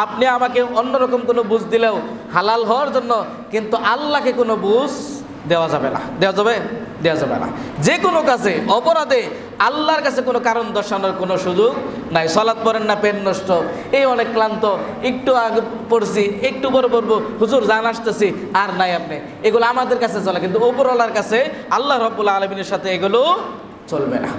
আপনি আমাকে অন্যরকম কোনো বুঝ দিলেও হালাল হওয়ার জন্য, কিন্তু আল্লাহকে কোনো বুঝ দেওয়া যাবে না। দেওয়া যাবে না। যে কোনো কাজে, অপরাধে আল্লাহর কাছে কোনো কারণ দর্শানোর কোনো সুযোগ নাই। সালাত পড়েন না, পেন নষ্ট, এই অনেক ক্লান্ত, একটু আগে পড়ছি, একটু পরে পড়বো, হুজুর জান আসতেছি, আর নাই আপনি, এগুলো আমাদের কাছে চলে, কিন্তু উপরওয়ালার কাছে, আল্লাহ রাব্বুল আলামিনের সাথে এগুলো চলবে না।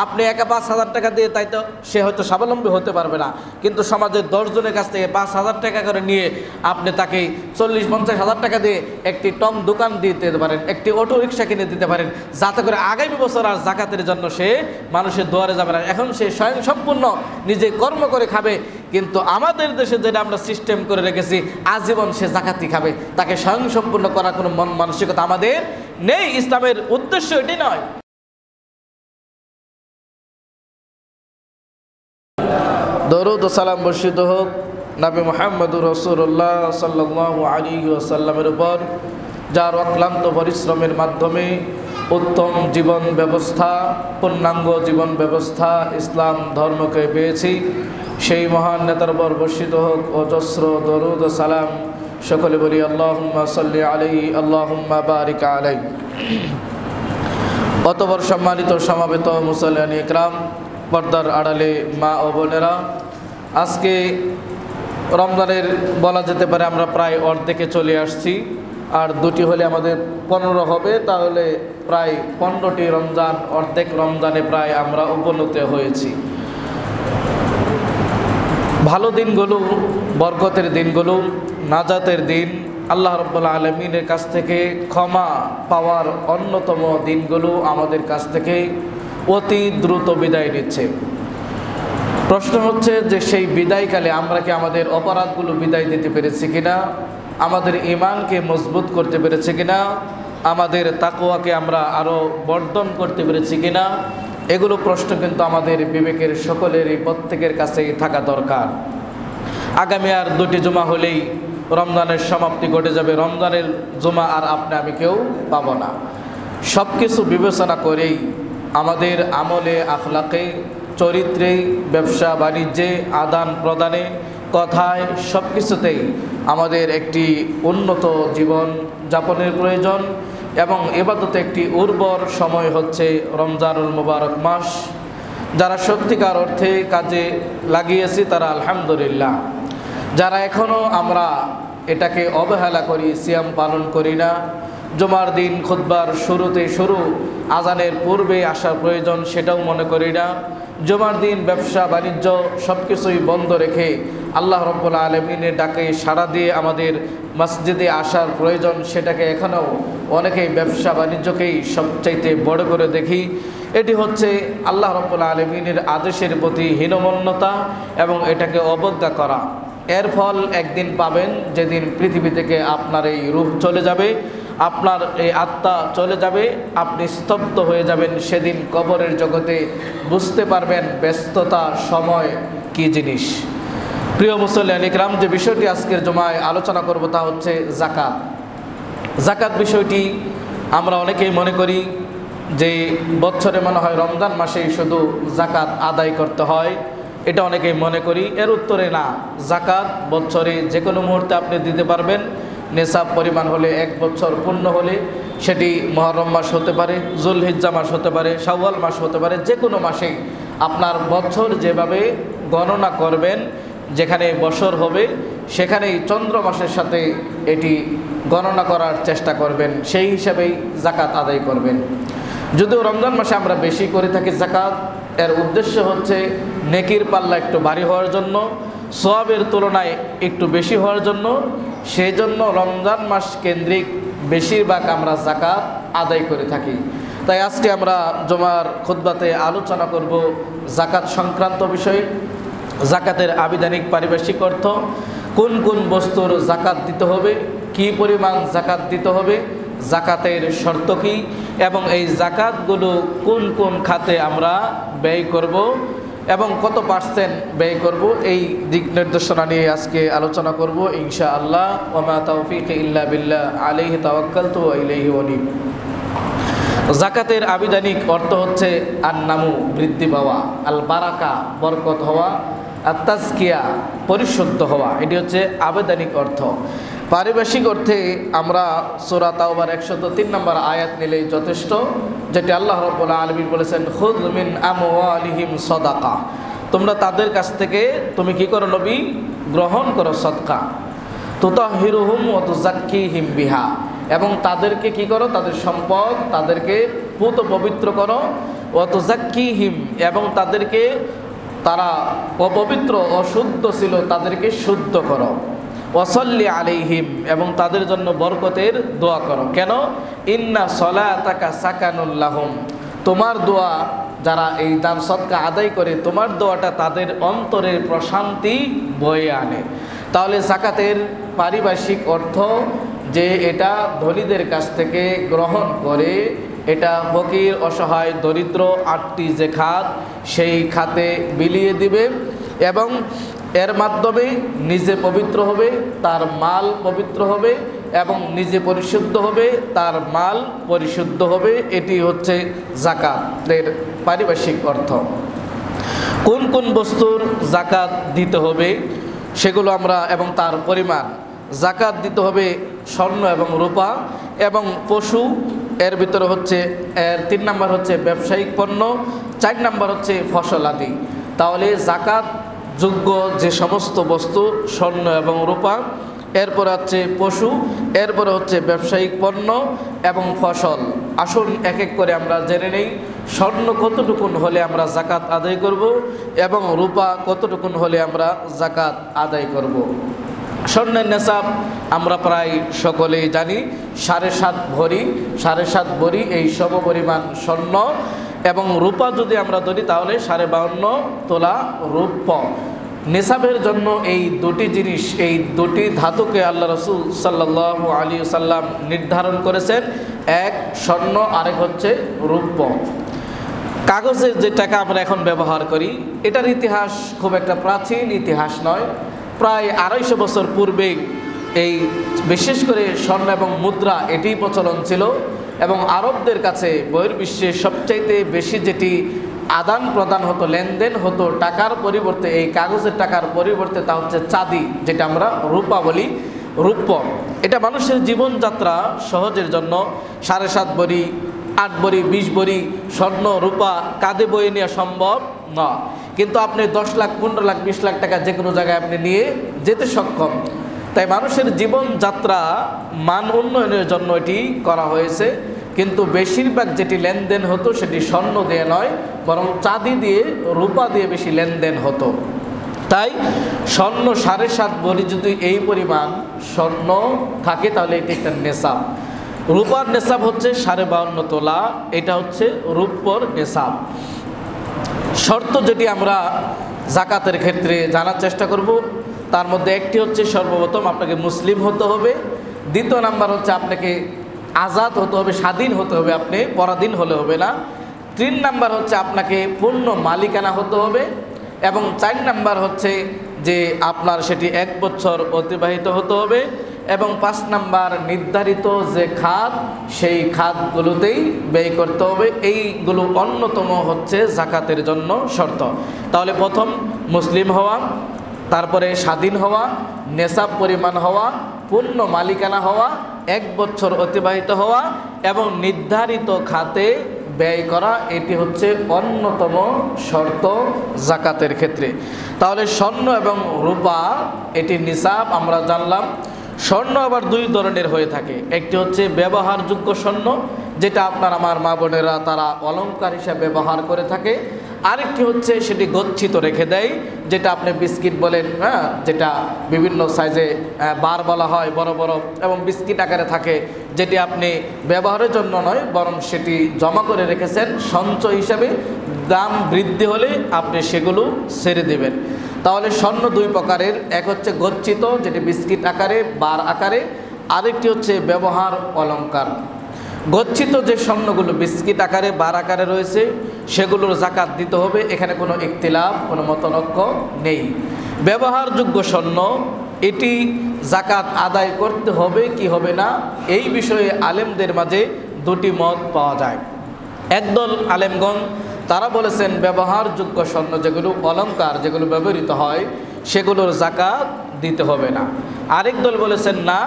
আপনি একা 5,000 টাকা দিয়ে, তাই তো সে হয়তো স্বাবলম্বী হতে পারবে না, কিন্তু সমাজের 10 জনের কাছ থেকে 5,000 টাকা করে নিয়ে আপনি তাকে 40-50,000 টাকা দিয়ে একটি টং দোকান দিতে পারেন, একটি অটো রিক্সা কিনে দিতে পারেন, যাতে করে আগামী বছর আর জাকাতের জন্য সে মানুষের দুয়ারে যাবে না। এখন সে স্বয়ং সম্পূর্ণ নিজে কর্ম করে খাবে, কিন্তু আমাদের দেশে যেটা আমরা সিস্টেম করে রেখেছি, আজীবন সে জাকাতি খাবে, তাকে স্বয়ং সম্পূর্ণ করার কোনো মন মানসিকতা আমাদের নেই। ইসলামের উদ্দেশ্য এটি নয়। দরুদ ও সালাম বর্ষিত হোক নবী মুহাম্মদুর রাসূলুল্লাহ সাল্লাল্লাহু আলাইহি ওয়াসাল্লামের উপর, যার অক্লান্ত পরিশ্রমের মাধ্যমে উত্তম জীবন ব্যবস্থা, পূর্ণাঙ্গ জীবন ব্যবস্থা ইসলাম ধর্মকে পেয়েছি। সেই মহান নেতার উপর বর্ষিত হোক অজস্র দরুদ ও সালাম। সকলে বলি আল্লাহুম্মা সাল্লি আলাইহি, আল্লাহুম্মা বারিক আলাইহি। অতঃপর সম্মানিত সমাবেত মুসল্লিয়ান ইকরাম, পর্দার আড়ালে মা ও বোনেরা, আজকে রমজানের বলা যেতে পারে আমরা প্রায় অর্ধেকে চলে আসছি। আর দুটি হলে আমাদের 15 হবে, তাহলে প্রায় 15টি রমজান, অর্ধেক রমজানে প্রায় আমরা উপনীত হয়েছি। ভালো দিনগুলো, বরকতের দিনগুলো, নাজাতের দিন, আল্লাহ রাব্বুল আলামিনের কাছ থেকে ক্ষমা পাওয়ার অন্যতম দিনগুলো আমাদের কাছ থেকে অতি দ্রুত বিদায় নিচ্ছে। প্রশ্ন হচ্ছে যে সেই বিদায়কালে আমরা কি আমাদের অপরাধগুলো বিদায় দিতে পেরেছি কিনা, আমাদের ঈমানকে মজবুত করতে পেরেছি কিনা, আমাদের তাকওয়াকে আমরা আরও বর্ধন করতে পেরেছি কিনা, এগুলো প্রশ্ন কিন্তু আমাদের বিবেকের সকলেরই প্রত্যেকের কাছেই থাকা দরকার। আগামী আর 2টি জুমা হলেই রমজানের সমাপ্তি ঘটে যাবে। রমজানের জুমা আর আপনি আমি কেউ পাবো না। সব কিছু বিবেচনা করেই আমাদের আমলে, আখলাকে, চরিত্রে, ব্যবসা বাণিজ্যে, আদান প্রদানে, কথায়, সব কিছুতেই আমাদের একটি উন্নত জীবন যাপনের প্রয়োজন। এবং ইবাদতে একটি উর্বর সময় হচ্ছে রমজানুল মুবারক মাস। যারা সত্যিকার অর্থে কাজে লাগিয়েছি তারা আলহামদুলিল্লাহ। যারা এখনও আমরা এটাকে অবহেলা করি, সিয়াম পালন করি না, জুমার দিন খুতবার শুরুতে আজানের পূর্বে আসার প্রয়োজন সেটাও মনে করি না, জুমার দিন ব্যবসা বাণিজ্য সব কিছুই বন্ধ রেখে আল্লাহ রাব্বুল আলামিনের ডাকে সাড়া দিয়ে আমাদের মসজিদে আসার প্রয়োজন, সেটাকে এখনও অনেকেই ব্যবসা বাণিজ্যকেই সবচাইতে বড় করে দেখি। এটি হচ্ছে আল্লাহ রাব্বুল আলামিনের আদেশের প্রতি হীনমন্যতা এবং এটাকে অবজ্ঞা করা। এর ফল একদিন পাবেন, যেদিন পৃথিবী থেকে আপনার এই রূহ চলে যাবে, আপনার এই আত্মা চলে যাবে, আপনি স্তব্ধ হয়ে যাবেন। সেদিন কবরের জগতে বুঝতে পারবেন ব্যস্ততা, সময় কি জিনিস। প্রিয় মুসল্লিয়ান ইকরাম, যে বিষয়টি আজকের জুমায় আলোচনা করব তা হচ্ছে জাকাত। জাকাত বিষয়টি আমরা অনেকেই মনে করি যে বছরে মনে হয় রমজান মাসেই শুধু জাকাত আদায় করতে হয়, এটা অনেকেই মনে করি। এর উত্তরে না, জাকাত বছরে যে কোনো মুহূর্তে আপনি দিতে পারবেন। নেশাব পরিমাণ হলে, 1 বছর পূর্ণ হলে, সেটি মুহররম মাস হতে পারে, যুলহিজ্জা মাস হতে পারে, শাওয়াল মাস হতে পারে, যে কোনো মাসেই আপনার বছর যেভাবে গণনা করবেন, যেখানে বছর হবে সেখানেই চন্দ্র মাসের সাথে এটি গণনা করার চেষ্টা করবেন, সেই হিসাবেই জাকাত আদায় করবেন। যদিও রমজান মাসে আমরা বেশি করে থাকি জাকাত, এর উদ্দেশ্য হচ্ছে নেকির পাল্লা একটু ভারী হওয়ার জন্য, সওয়াবের তুলনায় একটু বেশি হওয়ার জন্য। সেই জন্য রমজান মাস কেন্দ্রিক বেশিরভাগ আমরা জাকাত আদায় করে থাকি। তাই আজকে আমরা জুমার খুতবাতে আলোচনা করব জাকাত সংক্রান্ত বিষয়ে। জাকাতের আবিধানিক পারিভাষিক অর্থ, কোন কোন বস্তুর জাকাত দিতে হবে, কি পরিমাণ জাকাত দিতে হবে, জাকাতের শর্ত কী, এবং এই জাকাতগুলো কোন কোন খাতে আমরা ব্যয় করব এবং কত পার্সেন্ট ব্যয় করব, এই দিক নির্দেশনা নিয়ে আজকে আলোচনা করব ইনশাআল্লাহ। ওয়া মা তাওফীক ইল্লা বিল্লাহ, আলাইহি তাওয়াক্কালতু ওয়া ইলাইহি উনীব। জাকাতের আবিধানিক অর্থ হচ্ছে আন্নামু, বৃদ্ধি পাওয়া, আল বারাকা, বরকত হওয়া, আত-তাজকিয়া, পরিশুদ্ধ হওয়া, এটি হচ্ছে আবেদনিক অর্থ। পারিভাষিক অর্থে আমরা সূরা তাওবার 103 নম্বর আয়াত নিলেই যথেষ্ট, যেটি আল্লাহ রাব্বুল আলামিন বলেছেন, খুয মিন আমওয়ালিহিম সাদাকা, তোমরা তাদের কাছ থেকে তুমি কি করো নবী, গ্রহণ করো সদকা। তুতাহহিরুহুম ওয়া তুযাক্কিহিম বিহা, এবং তাদেরকে কি করো, তাদের সম্পদ, তাদেরকে পুত পবিত্র করো। ওয়া তুযাক্কিহিম, এবং তাদেরকে, তারা অপবিত্র অশুদ্ধ ছিল, তাদেরকে শুদ্ধ করো। ওয়াসাল্লি আলাইহিম, এবং তাদের জন্য বরকতের দোয়া করো। কেন? ইন্না সলাতাকা সাকানুল লাহুম, তোমার দোয়া, যারা এই দান সদকা আদায় করে, তোমার দোয়াটা তাদের অন্তরের প্রশান্তি বয়ে আনে। তাহলে যাকাতের পারিভাষিক অর্থ যে এটা ধনীদের কাছ থেকে গ্রহণ করে, এটা ফকির, অসহায়, দরিদ্র 8টি যে খাত, সেই খাতে বিলিয়ে দিবে এবং এর মাধ্যমে নিজে পবিত্র হবে, তার মাল পবিত্র হবে, এবং নিজে পরিশুদ্ধ হবে, তার মাল পরিশুদ্ধ হবে। এটি হচ্ছে যাকাতের পারিভাষিক অর্থ। কোন কোন বস্তুর যাকাত দিতে হবে সেগুলো আমরা, এবং তার পরিমাণ। যাকাত দিতে হবে স্বর্ণ এবং রূপা এবং পশু, এর ভিতরে হচ্ছে 3 নম্বর হচ্ছে ব্যবসায়িক পণ্য, 4 নম্বর হচ্ছে ফসল আদি। তাহলে যাকাত যোগ্য যে সমস্ত বস্তু, স্বর্ণ এবং রূপা, এরপরে হচ্ছে পশু, এরপরে হচ্ছে ব্যবসায়িক পণ্য এবং ফসল। আসুন এক এক করে আমরা জেনে নেই, স্বর্ণ কতটুকুন হলে আমরা যাকাত আদায় করব এবং রূপা কতটুকুন হলে আমরা যাকাত আদায় করব। স্বর্ণের নেশাব আমরা প্রায় সকলেই জানি, 7.5 ভরি, 7.5 ভরি এই সমপরিমাণ স্বর্ণ, এবং রূপা যদি আমরা ধরি তাহলে 52.5 তোলা রূপ্য। নেশাবের জন্য এই দুটি জিনিস, এই দুটি ধাতুকে আল্লাহ রাসূল সাল্লাল্লাহু আলাইহি ওয়াসাল্লাম নির্ধারণ করেছেন, এক স্বর্ণ, আরেক হচ্ছে রূপ্য। কাগজের যে টাকা আমরা এখন ব্যবহার করি, এটার ইতিহাস খুব একটা প্রাচীন ইতিহাস নয়। প্রায় 250 বছর পূর্বে এই বিশেষ করে স্বর্ণ এবং মুদ্রা এটি প্রচলন ছিল, এবং আরবদের কাছে বহির্বিশ্বে সবচাইতে বেশি যেটি আদান প্রদান হতো, লেনদেন হতো টাকার পরিবর্তে, এই কাগজের টাকার পরিবর্তে, তা হচ্ছে চাঁদি, যেটা আমরা রূপা বলি, রূপ্য। এটা মানুষের জীবনযাত্রা সহজের জন্য 7.5 ভরি, 8 ভরি, 20 ভরি স্বর্ণ রূপা কাঁধে বয়ে নেওয়া সম্ভব না, কিন্তু আপনি 10 লাখ, 15 লাখ, 20 লাখ টাকা যে কোনো জায়গায় আপনি নিয়ে যেতে সক্ষম। তাই মানুষের জীবনযাত্রা মান উন্নয়নের জন্য এটি করা হয়েছে, কিন্তু বেশিরভাগ যেটি লেনদেন হতো সেটি স্বর্ণ দিয়ে নয়, বরং চাঁদি দিয়ে, রূপা দিয়ে বেশি লেনদেন হতো। তাই স্বর্ণ 7.5 ভরি যদি এই পরিমাণ স্বর্ণ থাকে তাহলে এটি একটা নেশাব। রূপার নেশাব হচ্ছে 52.5 তোলা, এটা হচ্ছে রূপর নেশাব। শর্ত যেটি আমরা যাকাতের ক্ষেত্রে জানার চেষ্টা করব, তার মধ্যে একটি হচ্ছে সর্বপ্রথম আপনাকে মুসলিম হতে হবে, দ্বিতীয় নাম্বার হচ্ছে আপনাকে আজাদ হতে হবে, স্বাধীন হতে হবে, আপনি পরাধীন হলে হবে না। 3 নাম্বার হচ্ছে আপনাকে পূর্ণ মালিকানা হতে হবে, এবং 4 নাম্বার হচ্ছে যে আপনার সেটি 1 বছর অতিবাহিত হতে হবে, এবং 5 নাম্বার নির্ধারিত যে খাত, সেই খাতগুলোতেই ব্যয় করতে হবে। এইগুলো অন্যতম হচ্ছে যাকাতের জন্য শর্ত। তাহলে প্রথম মুসলিম হওয়া, তারপরে স্বাধীন হওয়া, নেশাব পরিমাণ হওয়া, পূর্ণ মালিকানা হওয়া, 1 বছর অতিবাহিত হওয়া, এবং নির্ধারিত খাতে ব্যয় করা, এটি হচ্ছে অন্যতম শর্ত যাকাতের ক্ষেত্রে। তাহলে স্বর্ণ এবং রূপা এটি নিসাব আমরা জানলাম। স্বর্ণ আবার 2 ধরনের হয়ে থাকে, একটি হচ্ছে ব্যবহারযোগ্য স্বর্ণ, যেটা আপনার আমার মা বোনেরা তারা অলংকার হিসাবে ব্যবহার করে থাকে। আরেকটি হচ্ছে সেটি গচ্ছিত রেখে দেয়, যেটা আপনি বিস্কিট বলেন, যেটা বিভিন্ন সাইজে বার বলা হয়, বড় বড় এবং বিস্কিট আকারে থাকে, যেটি আপনি ব্যবহারের জন্য নয় বরং সেটি জমা করে রেখেছেন সঞ্চয় হিসাবে, দাম বৃদ্ধি হলে আপনি সেগুলো ছেড়ে দেবেন। তাহলে স্বর্ণ 2 প্রকারের, এক হচ্ছে গচ্ছিত, যেটি বিস্কিট আকারে, বার আকারে, আরেকটি হচ্ছে ব্যবহার অলংকার। গচ্ছিত যে স্বর্ণগুলো বিস্কিট আকারে, বার আকারে রয়েছে, সেগুলোর যাকাত দিতে হবে, এখানে কোনো ইখতিলাফ, কোনো মতনৈক্য নেই। ব্যবহারযোগ্য স্বর্ণ, এটি যাকাত আদায় করতে হবে কি হবে না, এই বিষয়ে আলেমদের মাঝে 2টি মত পাওয়া যায়। একদল আলেমগণ তারা বলেছেন ব্যবহারযোগ্য স্বর্ণ যেগুলো অলংকার যেগুলো ব্যবহৃত হয় সেগুলোর জাকাত দিতে হবে না। আরেক দল বলেছেন না,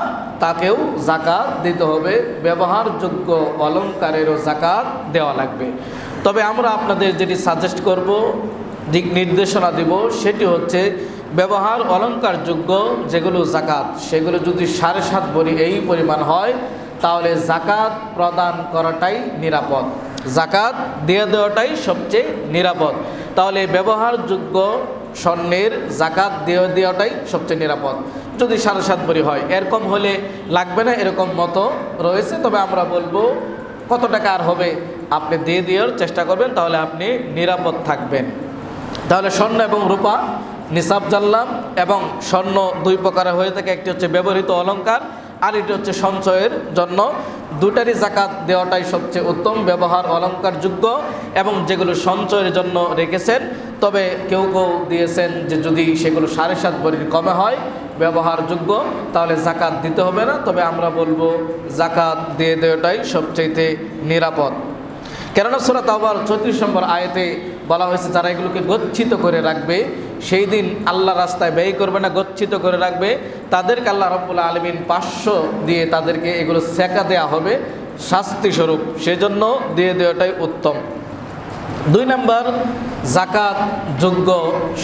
তাকেও জাকাত দিতে হবে, ব্যবহারযোগ্য অলংকারেরও জাকাত দেওয়া লাগবে। তবে আমরা আপনাদের যেটি সাজেস্ট করব, দিক নির্দেশনা দিব, সেটি হচ্ছে ব্যবহার অলংকারযোগ্য যেগুলো জাকাত, সেগুলো যদি 7.5 ভরি এই পরিমাণ হয় তাহলে জাকাত প্রদান করাটাই নিরাপদ, জাকাত দিয়ে দেওয়াটাই সবচেয়ে নিরাপদ। তাহলে ব্যবহারযোগ্য স্বর্ণের জাকাত দিয়ে দেওয়াটাই সবচেয়ে নিরাপদ। যদি 7.5 ভরি হয়, এরকম হলে লাগবে না এরকম মতো রয়েছে। তবে আমরা বলবো কত টাকা আর হবে, আপনি দিয়ে দেওয়ার চেষ্টা করবেন, তাহলে আপনি নিরাপদ থাকবেন। তাহলে স্বর্ণ এবং রূপা নিসাব জানলাম, এবং স্বর্ণ 2 প্রকারের হয়ে থাকে, একটি হচ্ছে ব্যবহৃত অলংকার আর এটি হচ্ছে সঞ্চয়ের জন্য। দুটারই জাকাত দেওয়াটাই সবচেয়ে উত্তম, ব্যবহার অলংকারযোগ্য এবং যেগুলো সঞ্চয়ের জন্য রেখেছেন। তবে কেউ কেউ দিয়েছেন যে যদি সেগুলো 7.5 ভরির কমে হয় ব্যবহারযোগ্য তাহলে জাকাত দিতে হবে না। তবে আমরা বলবো জাকাত দিয়ে দেওয়াটাই সবচেয়ে নিরাপদ। কেননা সূরা তাওবার 34 নম্বর আয়াতে বলা হয়েছে যারা এগুলোকে গচ্ছিত করে রাখবে, সেই দিন আল্লাহ রাস্তায় ব্যয় করবে না, গচ্ছিত করে রাখবে, তাদেরকে আল্লাহ রাব্বুল আলামিন 500 দিয়ে তাদেরকে এগুলো সেকা দেওয়া হবে শাস্তিস্বরূপ, সেজন্য দিয়ে দেওয়াটাই উত্তম। 2 নম্বর, জাকাত যোগ্য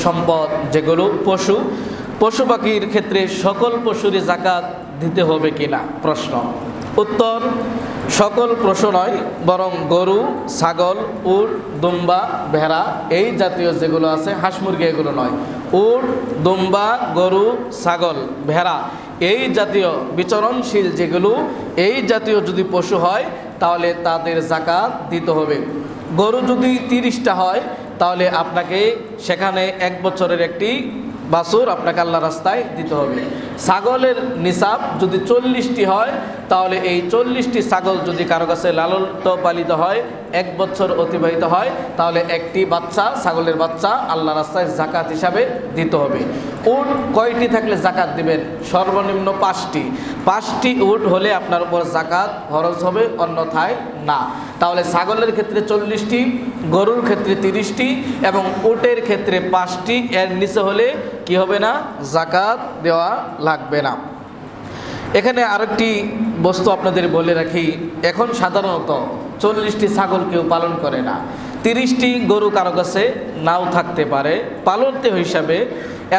সম্পদ যেগুলো পশু পাখির ক্ষেত্রে সকল পশুরই জাকাত দিতে হবে কিনা প্রশ্ন। উত্তর, সকল পশু নয়, বরং গরু, ছাগল, উট, দুম্বা, ভেড়া এই জাতীয় যেগুলো আছে, হাঁস মুরগি এগুলো নয়, উট, দুম্বা, গরু, ছাগল, ভেড়া এই জাতীয় বিচরণশীল যেগুলো, এই জাতীয় যদি পশু হয় তাহলে তাদের জাকাত দিতে হবে। গরু যদি 30টা হয় তাহলে আপনাকে সেখানে 1 বছরের একটি বাছুর আপনাকে আল্লাহ রাস্তায় দিতে হবে। ছাগলের নিসাব যদি 40টি হয় তাহলে এই 40টি ছাগল যদি কারো কাছে লালিত পালিত হয়, 1 বছর অতিবাহিত হয়, তাহলে একটি বাচ্চা, ছাগলের বাচ্চা আল্লাহ রাস্তায় জাকাত হিসাবে দিতে হবে। উট কয়টি থাকলে জাকাত দিবেন? সর্বনিম্ন 5টি উট হলে আপনার উপর জাকাত খরচ হবে, অন্যথায় না। তাহলে ছাগলের ক্ষেত্রে 40টি, গরুর ক্ষেত্রে 30টি এবং উটের ক্ষেত্রে 5টি, এর নিচে হলে কি হবে না? জাকাত দেওয়া লাগবে না। এখানে আরেকটি বস্তু আপনাদের বলে রাখি, এখন সাধারণত 40টি ছাগল কেউ পালন করে না, 30টি গরু কারো কাছে নাও থাকতে পারে পালনতে হিসাবে,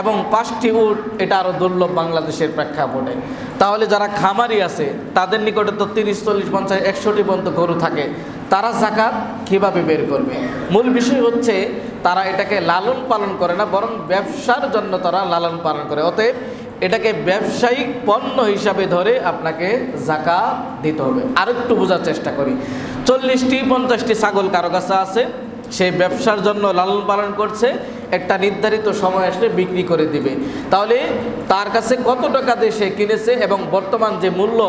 এবং 5টি উট এটা আরও দুর্লভ বাংলাদেশের প্রেক্ষাপটে। তাহলে যারা খামারি আছে তাদের নিকটে তো 30, 40, 50, 100টি পর্যন্ত গরু থাকে, তারা জাকাত কীভাবে বের করবে? মূল বিষয় হচ্ছে তারা এটাকে লালন পালন করে না, বরং ব্যবসার জন্য তারা লালন পালন করে। অতএব এটাকে ব্যবসায়িক পণ্য হিসাবে ধরে আপনাকে জাকাত দিতে হবে। আরেকটু বোঝার চেষ্টা করি, 40টি 50টি ছাগল কারো কাছে আছে, সে ব্যবসার জন্য লালন পালন করছে, একটা নির্ধারিত সময় আসলে বিক্রি করে দিবে। তাহলে তার কাছে কত টাকা দিয়ে সে কিনেছে এবং বর্তমান যে মূল্য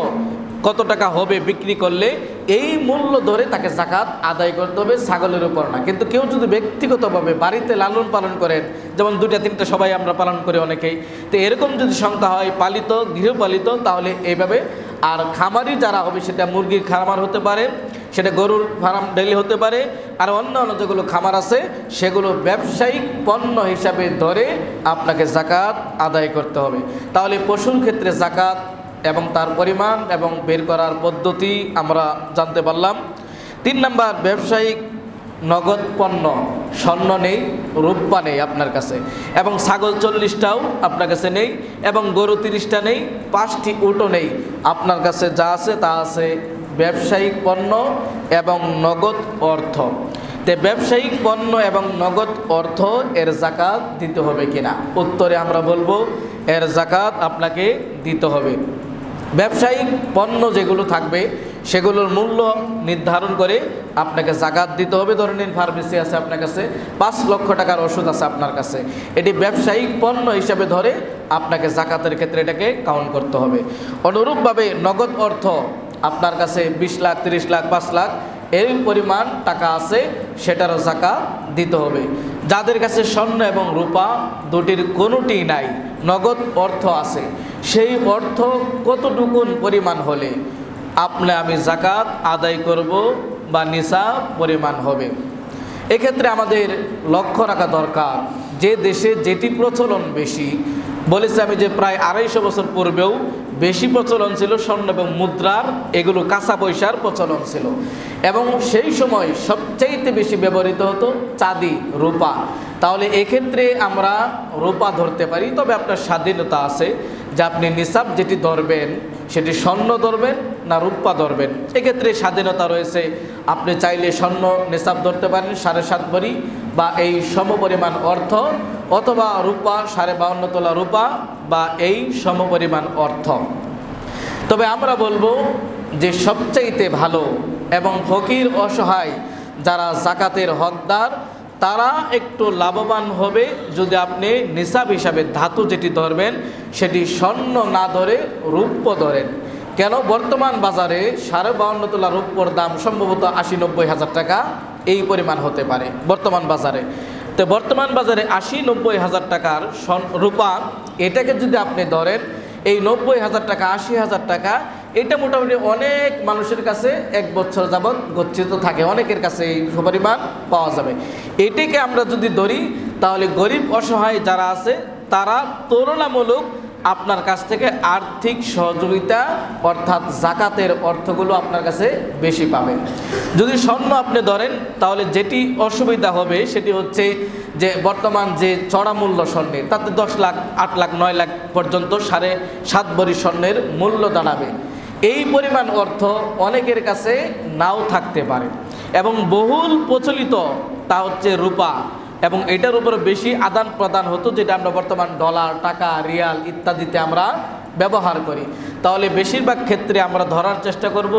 কত টাকা হবে বিক্রি করলে, এই মূল্য ধরে তাকে জাকাত আদায় করতে হবে, ছাগলের উপর না। কিন্তু কেউ যদি ব্যক্তিগতভাবে বাড়িতে লালন পালন করেন, যেমন 2টা 3টা সবাই আমরা পালন করি অনেকেই, তো এরকম যদি সংখ্যা হয় পালিত, গৃহপালিত, তাহলে এইভাবে। আর খামারি যারা হবে সেটা মুরগির খামার হতে পারে, সেটা গরুর ফার্ম ডেলি হতে পারে, আর অন্য যেগুলো খামার আছে সেগুলো ব্যবসায়িক পণ্য হিসাবে ধরে আপনাকে জাকাত আদায় করতে হবে। তাহলে পশুর ক্ষেত্রে জাকাত এবং তার পরিমাণ এবং বের করার পদ্ধতি আমরা জানতে পারলাম। 3 নম্বর, ব্যবসায়িক নগদ পণ্য, স্বর্ণ নেই, রূপা নেই আপনার কাছে, এবং ছাগল 40টাও আপনার কাছে নেই, এবং গরু 30টা নেই, 5টি উটও নেই, আপনার কাছে যা আছে তা আছে ব্যবসায়িক পণ্য এবং নগদ অর্থ। তে ব্যবসায়িক পণ্য এবং নগদ অর্থ এর জাকাত দিতে হবে কিনা? উত্তরে আমরা বলবো এর জাকাত আপনাকে দিতে হবে। ব্যবসায়িক পণ্য যেগুলো থাকবে সেগুলোর মূল্য নির্ধারণ করে আপনাকে জাকাত দিতে হবে। ধরে নিন ফার্মেসি আছে আপনার কাছে, 5 লক্ষ টাকার ওষুধ আছে আপনার কাছে, এটি ব্যবসায়িক পণ্য হিসাবে ধরে আপনাকে জাকাতের ক্ষেত্রে এটাকে কাউন্ট করতে হবে। অনুরূপভাবে নগদ অর্থ আপনার কাছে 20 লাখ, 30 লাখ, 5 লাখ এই পরিমাণ টাকা আছে, সেটারও জাকাত দিতে হবে। যাদের কাছে স্বর্ণ এবং রূপা দুটির কোনোটি নাই, নগদ অর্থ আছে, সেই অর্থ কতটুকুন পরিমাণ হলে আমি জাকাত আদায় করব বা নিসাব পরিমাণ হবে? এক্ষেত্রে আমাদের লক্ষ্য রাখা দরকার যে দেশে যেটি প্রচলন বেশি, বলেছি আমি যে প্রায় 250 বছর পূর্বেও বেশি প্রচলন ছিল স্বর্ণ এবং মুদ্রার, এগুলো কাঁচা পয়সার প্রচলন ছিল, এবং সেই সময় সবচাইতে বেশি ব্যবহৃত হতো চাঁদি, রূপা। তাহলে এক্ষেত্রে আমরা রূপা ধরতে পারি, তবে আপনার স্বাধীনতা আছে যে আপনি নিসাব যেটি ধরবেন সেটি স্বর্ণ ধরবেন না রূপা ধরবেন। এক্ষেত্রে স্বাধীনতা রয়েছে, আপনি চাইলে স্বর্ণ নিসাব ধরতে পারেন 7.5 ভরি বা এই সমপরিমাণ অর্থ, অথবা রূপা 52.5 তোলা রূপা বা এই সমপরিমাণ অর্থ। তবে আমরা বলবো যে সবচাইতে ভালো এবং ফকির অসহায় যারা যাকাতের হকদার তারা একটু লাভবান হবে যদি আপনি নিসাব হিসাবে ধাতু যেটি ধরবেন সেটি স্বর্ণ না ধরে রূপ্য ধরেন। কেন? বর্তমান বাজারে 52.5 তোলা রূপ্যর দাম সম্ভবত 80-90 হাজার টাকা এই পরিমাণ হতে পারে বর্তমান বাজারে। তো বর্তমান বাজারে 80-90 হাজার টাকার রূপা, এটাকে যদি আপনি ধরেন এই 90 হাজার টাকা, 80 হাজার টাকা, এটা মোটামুটি অনেক মানুষের কাছে 1 বছর যাবৎ গচ্ছিত থাকে, অনেকের কাছে এই পরিমাণ পাওয়া যাবে। এটিকে আমরা যদি ধরি তাহলে গরিব অসহায় যারা আছে তারা তুলনামূলক আপনার কাছ থেকে আর্থিক সহযোগিতা অর্থাৎ যাকাতের অর্থগুলো আপনার কাছে বেশি পাবে। যদি স্বর্ণ আপনি ধরেন তাহলে যেটি অসুবিধা হবে সেটি হচ্ছে যে বর্তমান যে চড়া মূল্য স্বর্ণের, তাতে 10 লাখ, 8 লাখ, 9 লাখ পর্যন্ত 7.5 ভরি স্বর্ণের মূল্য দাঁড়াবে। এই পরিমাণ অর্থ অনেকের কাছে নাও থাকতে পারে, এবং বহুল প্রচলিত তা হচ্ছে রূপা, এবং এটার উপরে বেশি আদান প্রদান হতো, যেটা আমরা বর্তমান ডলার, টাকা, রিয়াল ইত্যাদিতে আমরা ব্যবহার করি। তাহলে বেশিরভাগ ক্ষেত্রে আমরা ধরার চেষ্টা করব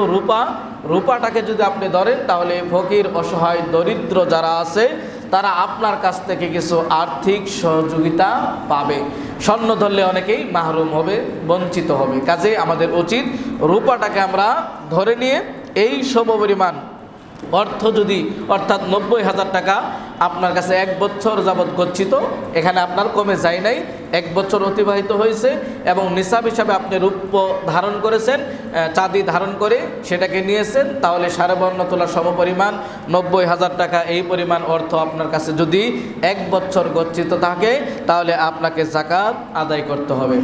রূপাটাকে যদি আপনি ধরেন তাহলে ফকির অসহায় দরিদ্র যারা আছে তারা আপনার কাছ থেকে কিছু আর্থিক সহযোগিতা পাবে। স্বর্ণ ধরলে অনেকেই মাহরুম হবে, বঞ্চিত হবে। কাজে আমাদের উচিত রূপাটাকে আমরা ধরে নিয়ে এই সমপরিমাণ অর্থ যদি, অর্থাৎ 90 হাজার টাকা আপনার কাছে 1 বছর যাবৎ গচ্ছিত, এখানে আপনার কমে যায় নাই, 1 বছর অতিবাহিত হয়েছে, এবং নিসাব হিসাবে আপনি রূপ্য ধারণ করেছেন, চাঁদি ধারণ করে সেটাকে নিয়েছেন, তাহলে 52.5 তোলা সমপরিমাণ 90 হাজার টাকা এই পরিমাণ অর্থ আপনার কাছে যদি 1 বছর গচ্ছিত থাকে তাহলে আপনাকে যাকাত আদায় করতে হবে।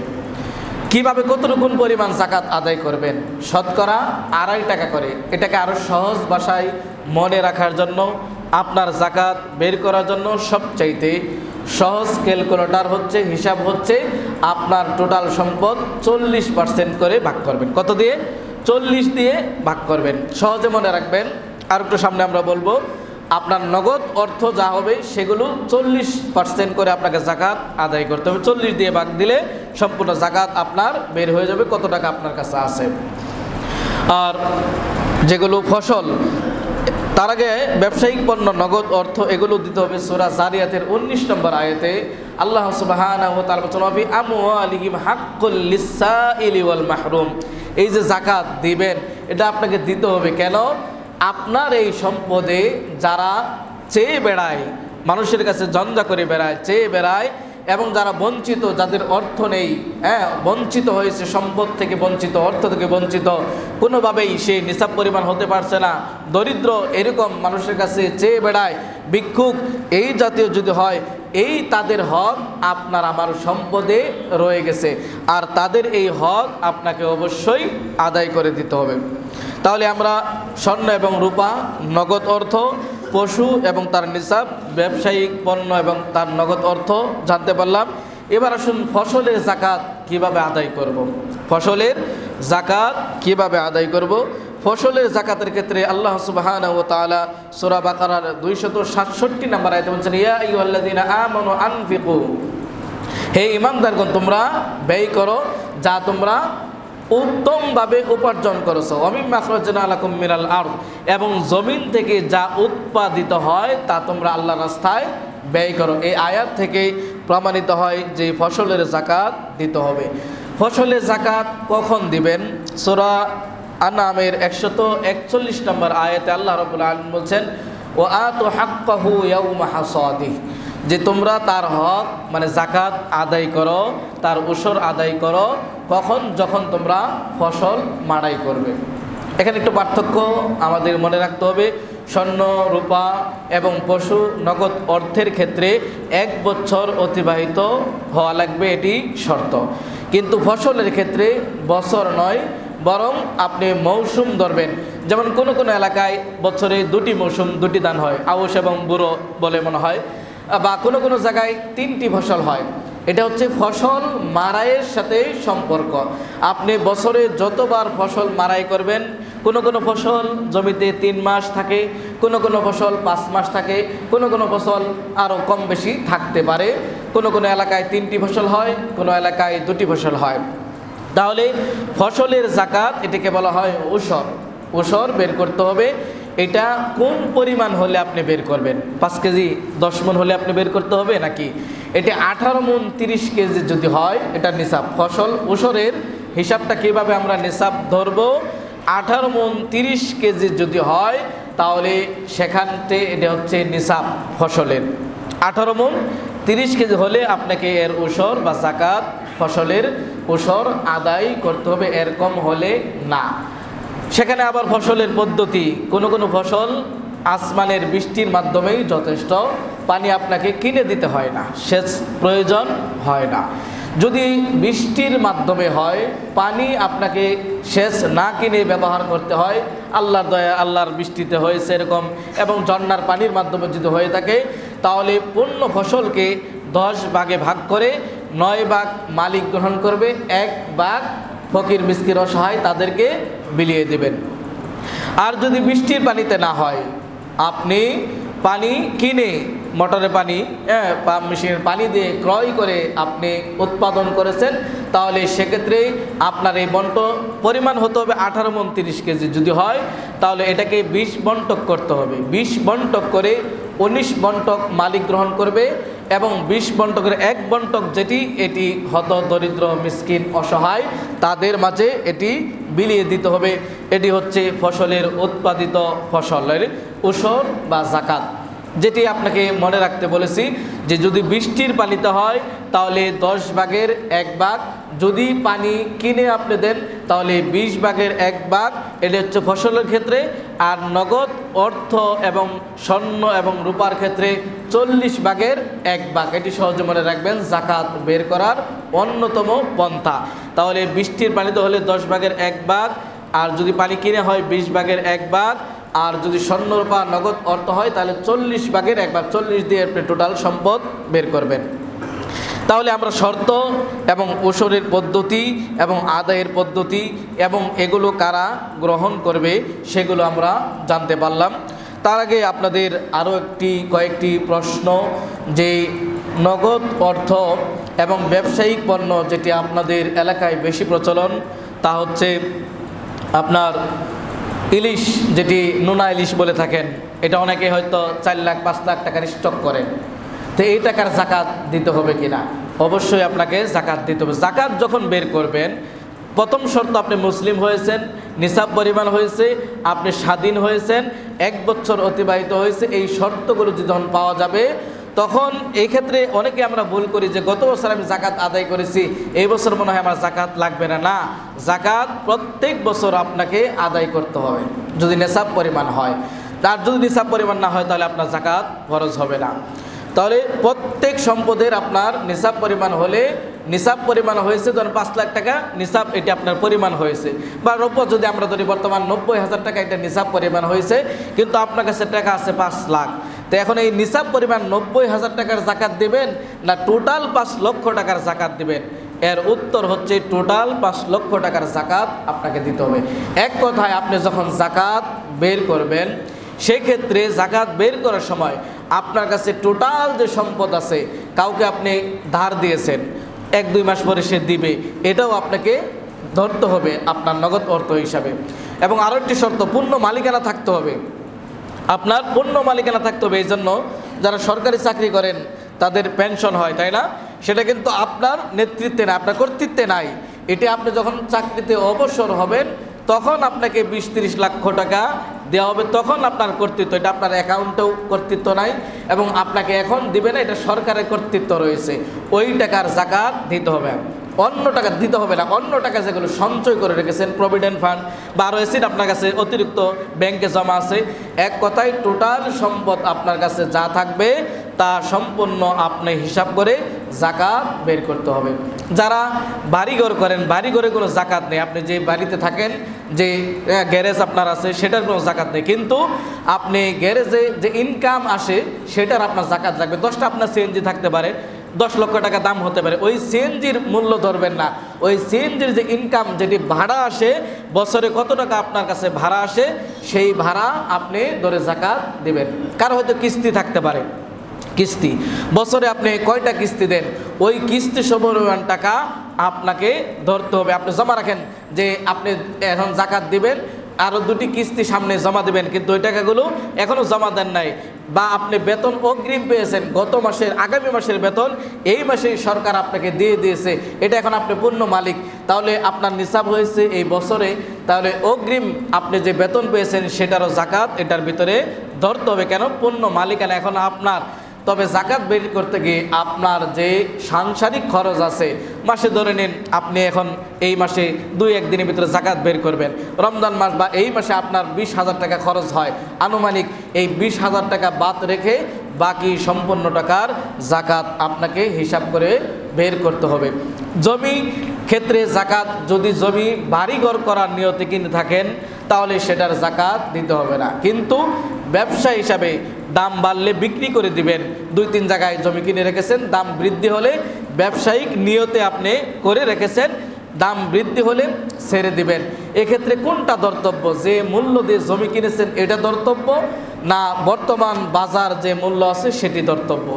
কিভাবে, কতটুকুন পরিমাণ যাকাত আদায় করবেন? শতকরা 2.5 টাকা করে। এটাকে আরও সহজ ভাষায় মনে রাখার জন্য, আপনার যাকাত বের করার জন্য সবচাইতে সহজ ক্যালকুলেটর হচ্ছে, হিসাব হচ্ছে আপনার টোটাল সম্পদ 40% করে ভাগ করবেন। কত দিয়ে? 40 দিয়ে ভাগ করবেন। সহজে মনে রাখবেন। আর একটু সামনে আমরা বলবো, আপনার নগদ অর্থ যা হবে সেগুলো 40% করে আপনাকে যাকাত আদায় করতে হবে। 40 দিয়ে ভাগ দিলে সম্পূর্ণ যাকাত আপনার বের হয়ে যাবে কত টাকা আপনার কাছে আছে। আর যেগুলো ফসল, তার আগে ব্যবসায়িক পণ্য, নগদ অর্থ এগুলো দিতে হবে। সূরা জারিয়াতের 19 নম্বর আয়াতে আল্লাহ সুবহানাহু ওয়া তাআলা বলেন, "ওয়া আমওয়ালিহিম হাক্কুল লিসাইলি ওয়াল মাহরুম।" এই যে যাকাত দিবেন, এটা আপনাকে দিতে হবে। কেন? আপনার এই সম্পদে যারা চেয়ে বেড়ায়, মানুষের কাছে জঞ্জা করে বেড়ায়, চেয়ে বেড়ায়, এবং যারা বঞ্চিত, যাদের অর্থ নেই, বঞ্চিত হয়েছে, সম্পদ থেকে বঞ্চিত, অর্থ থেকে বঞ্চিত, কোনোভাবেই সে নিসাব পরিমাণ হতে পারছে না, দরিদ্র, এরকম মানুষের কাছে চেয়ে বেড়ায়, ভিক্ষুক, এই জাতীয় যদি হয়, এই তাদের হক আপনার আমার সম্পদে রয়ে গেছে, আর তাদের এই হক আপনাকে অবশ্যই আদায় করে দিতে হবে। তাহলে আমরা স্বর্ণ এবং রূপা, নগদ অর্থ, পশু এবং তার নিসাব, ব্যবসায়িক পণ্য এবং তার নগদ অর্থ জানতে পারলাম। এবার আসুন ফসলের যাকাত কিভাবে আদায় করব। ফসলের যাকাত কিভাবে আদায় করব? ফসলের যাকাতের ক্ষেত্রে আল্লাহ সুবহানাহু ওয়া তাআলা সূরা বাকারার 267 নম্বর আয়াতে বলেছেন, ইয়া আইয়ুহাল্লাযীনা আমানু আনফিকু, হে ঈমানদারগণ তোমরা ব্যয় করো যা তোমরা উত্তমভাবে উপার্জন করেছো, ওয়ামিম্মা আখরাজনা লাকুম মিনাল আরদ, এবং জমিন থেকে যা উৎপাদিত হয় তা তোমরা আল্লাহর রাস্তায় ব্যয় করো। এই আয়াত থেকে প্রমাণিত হয় যে ফসলের যাকাত দিতে হবে। ফসলের যাকাত কখন দিবেন? সূরা আনআমের 141 নম্বর আয়াতে আল্লাহ রাব্বুল আলামিন বলছেন, ওয়া আতু হাক্কাহু ইয়াউমা হাসাদিহি, যে তোমরা তার হক মানে যাকাত আদায় করো, তার উসর আদায় করো কখন? যখন তোমরা ফসল মাড়াই করবে। এখানে একটু পার্থক্য আমাদের মনে রাখতে হবে। স্বর্ণ, রূপা এবং পশু নগদ অর্থের ক্ষেত্রে 1 বছর অতিবাহিত হওয়া লাগবে, এটি শর্ত। কিন্তু ফসলের ক্ষেত্রে বছর নয়, বরং আপনি মৌসুম ধরবেন। যেমন কোনো কোনো এলাকায় বছরে 2টি মৌসুম, 2টি ধান হয়, আউশ এবং বুড়ো বলে মনে হয়, বা কোনো কোনো জায়গায় 3টি ফসল হয়। এটা হচ্ছে ফসল মারাইয়ের সাথে সম্পর্ক। আপনি বছরে যতবার ফসল মারাই করবেন, কোনো কোনো ফসল জমিতে 3 মাস থাকে, কোনো কোনো ফসল 5 মাস থাকে, কোনো কোনো ফসল আরও কম বেশি থাকতে পারে। কোনো কোনো এলাকায় 3টি ফসল হয়, কোনো এলাকায় 2টি ফসল হয়। তাহলে ফসলের যাকাত এটাকে বলা হয় উশর। উশর বের করতে হবে। এটা কোন পরিমাণ হলে আপনি বের করবেন? 5 কেজি 10 মণ হলে আপনি বের করতে হবে, নাকি এটা 18 মণ 30 কেজি যদি হয় এটা নিসাব। ফসল উশরের হিসাবটা কিভাবে আমরা নিসাব ধরবো? 18 মণ 30 কেজি যদি হয় তাহলে সেখানতে এটা হচ্ছে নিসাব ফসলের। 18 মণ 30 কেজি হলে আপনাকে এর উশর বা যাকাত ফসলের উশর আদায় করতে হবে, এর কম হলে না। সেখানে আবার ফসলের পদ্ধতি, কোনো কোনো ফসল আসমানের বৃষ্টির মাধ্যমেই যথেষ্ট, পানি আপনাকে কিনে দিতে হয় না, সেচ প্রয়োজন হয় না। যদি বৃষ্টির মাধ্যমে হয়, পানি আপনাকে সেচ না কিনে ব্যবহার করতে হয়, আল্লাহর দয়া, আল্লাহর বৃষ্টিতে হয়েছে এরকম, এবং ঝর্ণার পানির মাধ্যমে যদি হয়ে থাকে, তাহলে পূর্ণ ফসলকে 10 ভাগে ভাগ করে 9 ভাগ মালিক গ্রহণ করবে, 1 ভাগ ফকির মিসকিন অসহায় তাদেরকে বিলিয়ে দেবেন। আর যদি বৃষ্টির পানিতে না হয়, আপনি পানি কিনে, মোটরের পানি, পাম্প মেশিনের পানি দিয়ে ক্রয় করে আপনি উৎপাদন করেছেন, তাহলে সেক্ষেত্রে আপনার এই বন্টন পরিমাণ হতে হবে 18 মণ 30 কেজি। যদি হয় তাহলে এটাকে 20 বন্টক করতে হবে। 20 বন্টক করে 19 বন্টক মালিক গ্রহণ করবে, এবং 20 বন্টকের 1 বন্টক যেটি, এটি হত দরিদ্র মিসকিন অসহায় তাদের মাঝে এটি বিলিয়ে দিতে হবে। এটি হচ্ছে ফসলের উৎপাদিত ফসলের উশর বা যাকাত। যেটি আপনাকে মনে রাখতে বলেছি যে যদি বৃষ্টির পানিতে হয় তাহলে 10 ভাগের 1 ভাগ, যদি পানি কিনে আপনি দেন তাহলে 20 ভাগের 1 ভাগ, এটি হচ্ছে ফসলের ক্ষেত্রে। আর নগদ অর্থ এবং স্বর্ণ এবং রূপার ক্ষেত্রে 40 ভাগের 1 ভাগ। এটি সহজে মনে রাখবেন, যাকাত বের করার অন্যতম পন্থা। তাহলে বৃষ্টির পানিতে হলে 10 ভাগের 1 ভাগ, আর যদি পানি কিনে হয় 20 ভাগের 1 ভাগ, আর যদি স্বর্ণ রূপা নগদ অর্থ হয় তাহলে 40 ভাগের 1 ভাগ। 40 দিয়ে আপনি টোটাল সম্পদ বের করবেন। তাহলে আমরা শর্ত এবং উশরের পদ্ধতি এবং আদায়ের পদ্ধতি এবং এগুলো কারা গ্রহণ করবে সেগুলো আমরা জানতে পারলাম। তার আগে আপনাদের আরও কয়েকটি প্রশ্ন, যে নগদ অর্থ এবং ব্যবসায়িক পণ্য যেটি আপনাদের এলাকায় বেশি প্রচলন, তা হচ্ছে আপনার ইলিশ, যেটি নোনা ইলিশ বলে থাকেন। এটা অনেকে হয়তো 4 লাখ 5 লাখ টাকার স্টক করেন। তো এই টাকার যাকাত দিতে হবে কিনা? অবশ্যই আপনাকে যাকাত দিতে হবে। যাকাত যখন বের করবেন, প্রথম শর্ত আপনি মুসলিম হয়েছেন, নিসাব পরিমাণ হয়েছে, আপনি স্বাধীন হয়েছেন, 1 বছর অতিবাহিত হয়েছে, এই শর্তগুলো যখন পাওয়া যাবে তখন এই ক্ষেত্রে অনেকে আমরা ভুল করি যে গত বছর আমি যাকাত আদায় করেছি, এই বছর মনে হয় আমার যাকাত লাগবে না। না, যাকাত প্রত্যেক বছর আপনাকে আদায় করতে হবে যদি নিসাব পরিমাণ হয়। তার যদি নিসাব পরিমাণ না হয় তাহলে আপনার যাকাত ফরজ হবে না। তাহলে প্রত্যেক সম্পদের আপনার নিসাব পরিমাণ হলে, নিসাব পরিমাণ হয়েছে ধরুন 5 লাখ টাকা নিসাব, এটি আপনার পরিমাণ হয়েছে, বা রৌপ্য যদি আমরা ধরি বর্তমান 90,000 টাকা এটা নিসাব পরিমাণ হয়েছে, কিন্তু আপনার কাছে টাকা আছে 5 লাখ। তো এখন এই নিসাব পরিমাণ 90,000 টাকার যাকাত দিবেন না টোটাল 5 লক্ষ টাকার যাকাত দিবেন? এর উত্তর হচ্ছে টোটাল 5 লক্ষ টাকার যাকাত আপনাকে দিতে হবে। এক কথায় আপনি যখন যাকাত বের করবেন, সেক্ষেত্রে যাকাত বের করার সময় আপনার কাছে টোটাল যে সম্পদ আছে, কাউকে আপনি ধার দিয়েছেন, 1-2 মাস পরে সে দিবে, এটাও আপনাকে ধরতে হবে আপনার নগদ অর্থ হিসাবে। এবং আরও একটি শর্ত, পূর্ণ মালিকানা থাকতে হবে। আপনার পূর্ণ মালিকানা থাকতে হবে। এই জন্য যারা সরকারি চাকরি করেন তাদের পেনশন হয়, তাই না? সেটা কিন্তু আপনার নেতৃত্বে না, আপনার কর্তৃত্বে নাই। এটি আপনি যখন চাকরিতে অবসর হবেন তখন আপনাকে 20-30 লক্ষ টাকা দেওয়া হবে, তখন আপনার কর্তৃত্ব। এটা আপনার অ্যাকাউন্টেও কর্তৃত্ব নাই এবং আপনাকে এখন দিবে না, এটা সরকারের কর্তৃত্ব রয়েছে। ওই টাকার যাকাত দিতে হবে। অন্য টাকা দিতে হবে না। অন্য টাকা যেগুলো সঞ্চয় করে রেখেছেন, প্রভিডেন্ট ফান্ড বা আরও এসিড আপনার কাছে অতিরিক্ত ব্যাংকে জমা আছে, এক কথায় টোটাল সম্পদ আপনার কাছে যা থাকবে তা সম্পূর্ণ আপনি হিসাব করে জাকাত বের করতে হবে। যারা বাড়িঘর করেন, বাড়িঘরে কোনো জাকাত নেই, আপনি যে বাড়িতে থাকেন, যে গ্যারেজ আপনার আছে সেটার কোনো জাকাত নেই, কিন্তু আপনি গ্যারেজে যে ইনকাম আসে সেটার আপনার জাকাত লাগবে। 10টা আপনার সিএনজি থাকতে পারে, 10 লক্ষ টাকা দাম হতে পারে, ওই সিএনজির মূল্য ধরবেন না, ওই সিএনজির যে ইনকাম, যেটি ভাড়া আসে, বছরে কত টাকা আপনার কাছে ভাড়া আসে, সেই ভাড়া আপনি ধরে জাকাত দেবেন। কারো হয়তো কিস্তি থাকতে পারে, কিস্তি বছরে আপনি কয়টা কিস্তি দেন, ওই কিস্তি সমপরিমাণ টাকা আপনাকে ধরতে হবে। আপনি জমা রাখেন যে আপনি এখন জাকাত দিবেন, আরও 2টি কিস্তি সামনে জমা দেবেন, কিন্তু ওই টাকাগুলো এখনও জমা দেন নাই, বা আপনি বেতন অগ্রিম পেয়েছেন, গত মাসের আগামী মাসের বেতন এই মাসেই সরকার আপনাকে দিয়ে দিয়েছে, এটা এখন আপনি পূর্ণ মালিক, তাহলে আপনার নিসাব হয়েছে এই বছরে, তাহলে অগ্রিম আপনি যে বেতন পেয়েছেন সেটারও জাকাত এটার ভিতরে ধরতে হবে। কেন? পূর্ণ মালিকানা এখন আপনার। তবে জাকাত বের করতে গিয়ে আপনার যে সাংসারিক খরচ আছে, মাসে ধরে নিন আপনি এখন এই মাসে 2-1 দিনের ভিতরে জাকাত বের করবেন, রমজান মাস বা এই মাসে আপনার 20,000 টাকা খরচ হয় আনুমানিক, এই 20,000 টাকা বাদ রেখে বাকি সম্পূর্ণ টাকার জাকাত আপনাকে হিসাব করে বের করতে হবে। জমি ক্ষেত্রে জাকাত, যদি জমি বাড়িঘর করার নিয়তে কিনে থাকেন তাহলে সেটার জাকাত দিতে হবে না, কিন্তু ব্যবসা হিসাবে দাম বাড়লে বিক্রি করে দিবেন। 2-3 জায়গায় জমি কিনে রেখেছেন, দাম বৃদ্ধি হলে ব্যবসায়িক নিয়তে আপনি করে রেখেছেন, দাম বৃদ্ধি হলে ছেড়ে দিবেন। এক্ষেত্রে কোনটা ধর্তব্য? যে মূল্য দিয়ে জমি কিনেছেন এটা ধর্তব্য, না বর্তমান বাজার যে মূল্য আছে সেটি ধর্তব্য?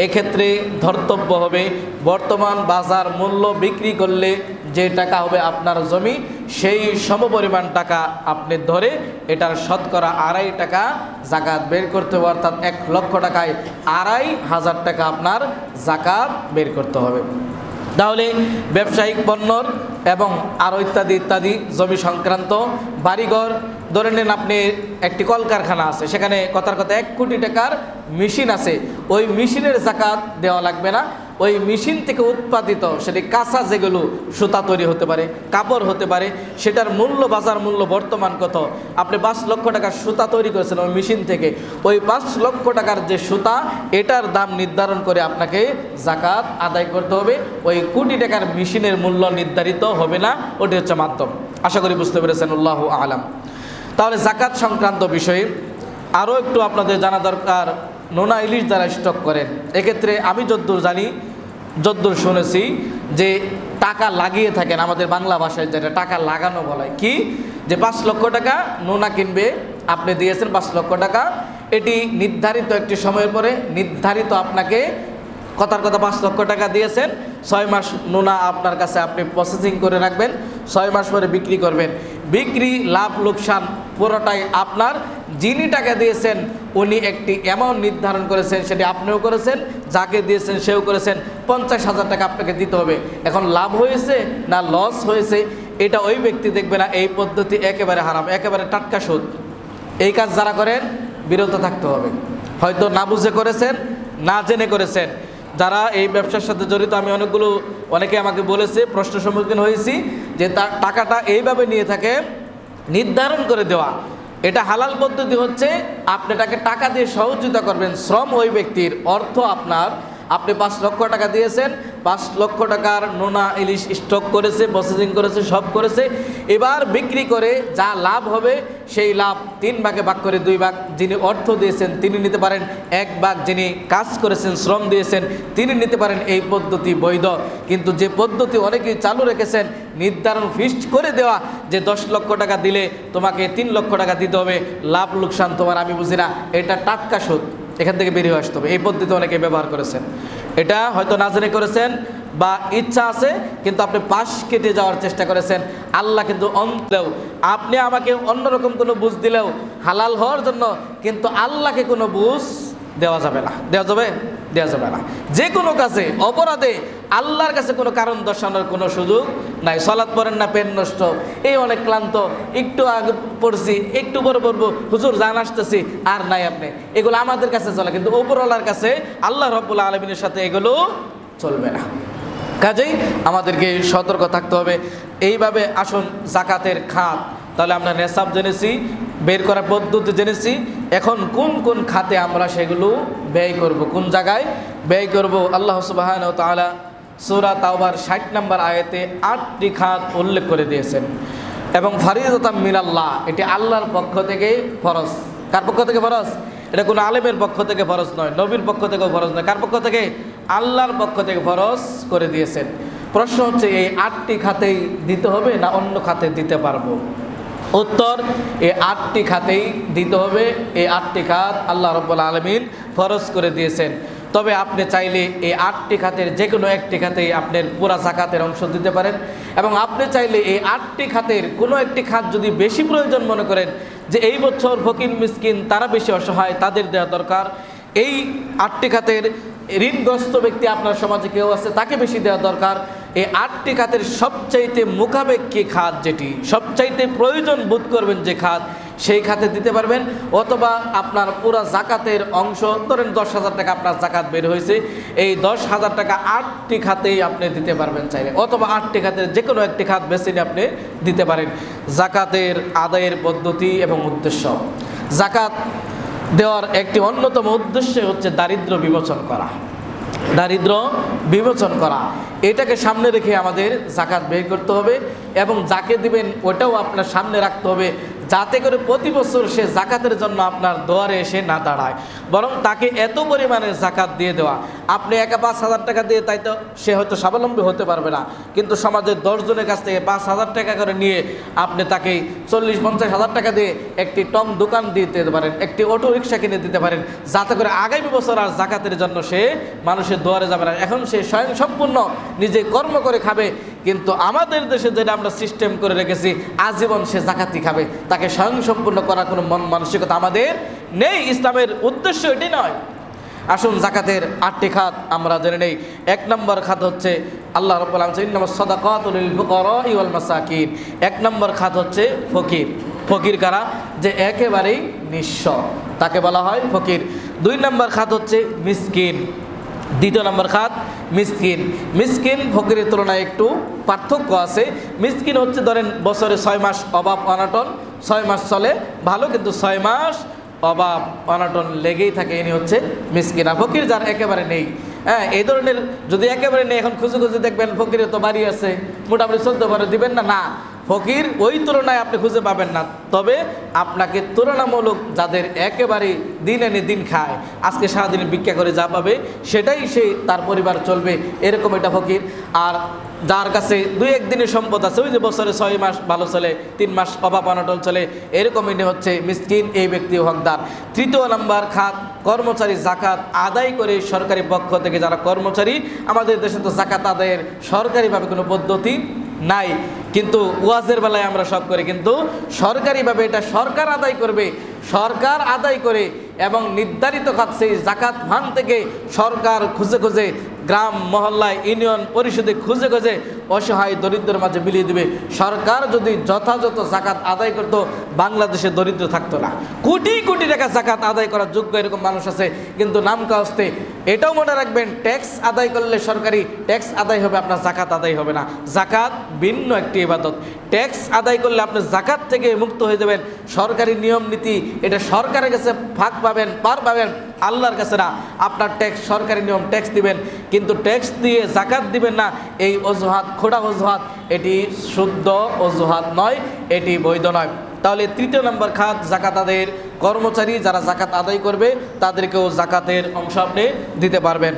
এক্ষেত্রে ধর্তব্য হবে বর্তমান বাজার মূল্য বিক্রি করলে যে টাকা হবে আপনার জমি, সেই সমপরিমাণ টাকা আপনি ধরে এটার শতকরা 2.5 টাকা জাকাত বের করতে হবে, অর্থাৎ 1 লক্ষ টাকায় 2,500 টাকা আপনার জাকাত বের করতে হবে। তাহলে ব্যবসায়িক পণ্যর এবং আরও ইত্যাদি ইত্যাদি জমি সংক্রান্ত, বাড়িঘর, ধরে নেন আপনি একটি কলকারখানা আছে, সেখানে কথার কথা 1 কোটি টাকার মেশিন আছে, ওই মেশিনের জাকাত দেওয়া লাগবে না। ওই মেশিন থেকে উৎপাদিত সেটি কাঁচা যেগুলো সুতা তৈরি হতে পারে, কাপড় হতে পারে, সেটার মূল্য, বাজার মূল্য বর্তমান কত, আপনি 5 লক্ষ টাকার সুতা তৈরি করেছেন ওই মেশিন থেকে, ওই 5 লক্ষ টাকার যে সুতা এটার দাম নির্ধারণ করে আপনাকে জাকাত আদায় করতে হবে। ওই কোটি টাকার মেশিনের মূল্য নির্ধারিত হবে না, ওটি হচ্ছে মাধ্যম। আশা করি বুঝতে পেরেছেন, আল্লাহু আলাম। তাহলে জাকাত সংক্রান্ত বিষয়ে আরও একটু আপনাদের জানা দরকার, নোনা ইলিশ যারা স্টক করেন, এক্ষেত্রে আমি যদ্দূর জানি, যদ্দূর শুনেছি যে টাকা লাগিয়ে থাকেন, আমাদের বাংলা ভাষায় যেটা টাকা লাগানো বলা হয়, কি যে 5 লক্ষ টাকা নোনা কিনবে, আপনি দিয়েছেন 5 লক্ষ টাকা, এটি নির্ধারিত একটি সময়ের পরে নির্ধারিত আপনাকে, কথার কথা 5 লক্ষ টাকা দিয়েছেন, 6 মাস নোনা আপনার কাছে আপনি প্রসেসিং করে রাখবেন, 6 মাস পরে বিক্রি করবেন। বিক্রি লাভ লোকসান পুরোটাই আপনার। যিনি টাকা দিয়েছেন উনি একটি অ্যামাউন্ট নির্ধারণ করেছেন, সেটি আপনিও করেছেন, যাকে দিয়েছেন সেও করেছেন, 50,000 টাকা আপনাকে দিতে হবে। এখন লাভ হয়েছে না লস হয়েছে এটা ওই ব্যক্তি দেখবে না, এই পদ্ধতি একেবারে হারাম, একেবারে টাটকা সুদ। এই কাজ যারা করেন বিরত থাকতে হবে। হয়তো না বুঝে করেছেন, না জেনে করেছেন। যারা এই ব্যবসার সাথে জড়িত, আমি অনেকে আমাকে বলেছে, প্রশ্নের সম্মুখীন হয়েছি যে তার টাকাটা এইভাবে নিয়ে থাকে, নির্ধারণ করে দেওয়া। এটা হালাল পদ্ধতি হচ্ছে আপনি তাকে টাকা দিয়ে সহযোগিতা করবেন, শ্রম ওই ব্যক্তির, অর্থ আপনার। আপনি 5 লক্ষ টাকা দিয়েছেন, 5 লক্ষ টাকার নোনা ইলিশ স্টক করেছে, প্রসেসিং করেছে, সব করেছে, এবার বিক্রি করে যা লাভ হবে সেই লাভ 3 ভাগে ভাগ করে 2 ভাগ যিনি অর্থ দিয়েছেন তিনি নিতে পারেন, 1 ভাগ যিনি কাজ করেছেন, শ্রম দিয়েছেন তিনি নিতে পারেন। এই পদ্ধতি বৈধ। কিন্তু যে পদ্ধতি অনেকেই চালু রেখেছেন, নির্ধারণ ফিক্সড করে দেওয়া যে 10 লক্ষ টাকা দিলে তোমাকে 3 লক্ষ টাকা দিতে হবে, লাভ লোকসান তোমার আমি বুঝি না, এটা টাটকা সুদ, এখান থেকে বেরিয়ে আসতে হবে। এই পদ্ধতি অনেকে ব্যবহার করেছেন, এটা হয়তো না জেনে করেছেন বা ইচ্ছা আছে, কিন্তু আপনি পাশ কেটে যাওয়ার চেষ্টা করেছেন। আল্লাহ কিন্তু অন্তলেও আপনি আমাকে অন্যরকম কোনো বুঝ দিলেও হালাল হওয়ার জন্য, কিন্তু আল্লাহকে কোনো বুঝ দেওয়া যাবে না, দেওয়া যাবে না। যে কোনো কাজে, অপরাধে আল্লাহর কাছে কোনো কারণ দর্শানোর কোনো সুযোগ নাই। সালাত পড়েন না, পেন নষ্ট, এই অনেক ক্লান্ত, একটু আগে পড়ছি, একটু পরে পড়বো, হুজুর জান আসতেছি, আর নাই আপনি, এগুলো আমাদের কাছে চলে, কিন্তু উপরওয়ালার কাছে, আল্লাহ রাব্বুল আলামিনের সাথে এগুলো চলবে না। কাজেই আমাদেরকে সতর্ক থাকতে হবে। এইভাবে আসুন জাকাতের খাত, তাহলে আমরা নেশাব জেনেছি, বের করার পদ্ধতি জেনেছি, এখন কোন কোন খাতে আমরা সেগুলো ব্যয় করব, কোন জায়গায় ব্যয় করব। আল্লাহ সুবহানাহু ওয়া তাআলা সূরা তাওবার 60 নম্বর আয়াতে 8টি খাত উল্লেখ করে দিয়েছেন। এবং ফারিদাতাম মিনাল্লাহ, এটি আল্লাহর পক্ষ থেকে ফরজ। কার পক্ষ থেকে ফরজ? এটা কোনো আলেমের পক্ষ থেকে ফরজ নয়, নবীর পক্ষ থেকেও ফরজ নয়। কার পক্ষ থেকে? আল্লাহর পক্ষ থেকে ফরজ করে দিয়েছেন। প্রশ্ন হচ্ছে, এই 8টি খাতেই দিতে হবে না অন্য খাতে দিতে পারবো? উত্তর, এই 8টি খাতেই দিতে হবে। এই 8টি খাত আল্লাহ রাব্বুল আলামিন ফরজ করে দিয়েছেন। তবে আপনি চাইলে এই 8টি খাতের যে কোনো একটি খাতেই আপনার পুরা জাকাতের অংশ দিতে পারেন। এবং আপনি চাইলে এই 8টি খাতের কোনো একটি খাত যদি বেশি প্রয়োজন মনে করেন, যে এই বছর ফকির মিসকিন তারা বেশি অসহায়, তাদের দেওয়া দরকার, এই 8টি খাতের ঋণগ্রস্ত ব্যক্তি আপনার সমাজে কেউ আছে, তাকে বেশি দেওয়া দরকার, এই 8টি খাতের সবচাইতে মোকাবেক্ষী খাত, যেটি সবচাইতে প্রয়োজন বোধ করবেন যে খাত, সেই খাতে দিতে পারবেন। অথবা আপনার পুরা জাকাতের অংশ, ধরেন 10,000 টাকা আপনার জাকাত বের হয়েছে, এই 10,000 টাকা 8টি খাতেই আপনি দিতে পারবেন চাইলে, অথবা 8টি খাতের যে কোনো একটি খাত বেছে নিয়ে আপনি দিতে পারেন। জাকাতের আদায়ের পদ্ধতি এবং উদ্দেশ্য। জাকাত দেওয়ার একটি অন্যতম উদ্দেশ্য হচ্ছে দারিদ্র্য বিমোচন করা। দারিদ্র্য বিমোচন করা, এটাকে সামনে রেখে আমাদের জাকাত বের করতে হবে। এবং যাকে দিবেন ওটাও আপনার সামনে রাখতে হবে, যাতে করে প্রতি বছর সে জাকাতের জন্য আপনার দুয়ারে এসে না দাঁড়ায়, বরং তাকে এত পরিমাণে জাকাত দিয়ে দেওয়া। আপনি একা 5,000 টাকা দিয়ে তাই তো সে হয়তো স্বাবলম্বী হতে পারবে না, কিন্তু সমাজের 10 জনের কাছ থেকে 5,000 টাকা করে নিয়ে আপনি তাকে 40-50,000 টাকা দিয়ে একটি টং দোকান দিতে পারেন, একটি অটো রিক্সা কিনে দিতে পারেন, যাতে করে আগামী বছর আর জাকাতের জন্য সে মানুষের দুয়ারে যাবে না। এখন সে স্বয়ং সম্পূর্ণ নিজে কর্ম করে খাবে, কিন্তু আমাদের দেশে যেটা আমরা সিস্টেম করে রেখেছি, আজীবন সে জাকাতি খাবে, তাকে স্বয়ং সম্পূর্ণ করার কোনো মন মানসিকতা আমাদের নেই। ইসলামের উদ্দেশ্য এটি নয়। আসুন জাকাতের 8টি খাত আমরা জেনে নেই। 1 নম্বর খাত হচ্ছে আল্লাহ রাব্বুল আলামিন ইন্নামাস সাদাকাতু লিল ফুকারাই ওয়াল মাসাকিন। 1 নম্বর খাত হচ্ছে ফকির। ফকির কারা? যে একেবারেই নিঃস্ব, তাকে বলা হয় ফকির। 2 নম্বর খাত হচ্ছে মিসকিন। 2 নম্বর খাত মিসকিন। মিসকিন ফকিরের তুলনায় একটু পার্থক্য আছে। মিসকিন হচ্ছে ধরেন বছরে 6 মাস অভাব অনাটন, 6 মাস চলে ভালো, কিন্তু 6 মাস অভাব অনাটন লেগেই থাকে, ইনি হচ্ছে মিসকিন। আর ফকির যার একেবারে নেই, হ্যাঁ, এই ধরনের যদি একেবারে নেই, এখন খুঁজে খুঁজে দেখবেন ফকিরের তো বাড়ি আছে, মোটামুটি চলতে পারে, দিবেন না? না, ফকির ওই তুলনায় আপনি খুঁজে পাবেন না। তবে আপনাকে তুলনামূলক যাদের একেবারে দিন এনে দিন খায়, আজকে সারাদিন ভিক্ষা করে যা পাবে সেটাই সে তার পরিবার চলবে, এরকম এটা ফকির। আর যার কাছে 2-1 দিনের সম্পদ আছে, ওই যে বছরে 6 মাস ভালো চলে, 3 মাস অভাব অনটন চলে, এরকম ইনি হচ্ছে মিসকিন, এই ব্যক্তি হকদার। 3 নম্বর খাত কর্মচারী। জাকাত আদায় করে সরকারি পক্ষ থেকে যারা কর্মচারী, আমাদের দেশে তো জাকাত আদায়ের সরকারিভাবে কোনো পদ্ধতি নাই, কিন্তু ওয়াজের বেলায় আমরা সব করি, কিন্তু সরকারিভাবে এটা সরকার আদায় করবে। সরকার আদায় করে এবং নির্ধারিত খাত সেই জাকাত ফান্ড থেকে সরকার খুঁজে খুঁজে গ্রাম মহল্লায় ইউনিয়ন পরিষদে খুঁজে খুঁজে অসহায় দরিদ্রের মাঝে বিলিয়ে দিবে। সরকার যদি যথাযথ জাকাত আদায় করতো, বাংলাদেশে দরিদ্র থাকতো না। কোটি কোটি টাকা জাকাত আদায় করার যোগ্য এরকম মানুষ আছে, কিন্তু নাম কাস্তে। এটাও মনে রাখবেন, ট্যাক্স আদায় করলে সরকারি ট্যাক্স আদায় হবে, আপনার জাকাত আদায় হবে না। জাকাত ভিন্ন একটি ইবাদত। ট্যাক্স আদায় করলে আপনি জাকাত থেকে মুক্ত হয়ে যাবেন। সরকারি নিয়ম নীতি এটা সরকারের কাছে ফাঁক পাবেন, পার পাবেন, আল্লাহর কাছে না। আপনার ট্যাক্স সরকারি নিয়ম, ট্যাক্স দিবেন, কিন্তু ট্যাক্স দিয়ে জাকাত দিবেন না, এই অজুহাত খোড়া অজুহাত, এটি শুদ্ধ অজুহাত নয়, এটি বৈধ নয়। তাহলে 3 নম্বর খাত জাকাত আদায়ের কর্মচারী, যারা জাকাত আদায় করবে তাদেরকেও জাকাতের অংশ আপনি দিতে পারবেন।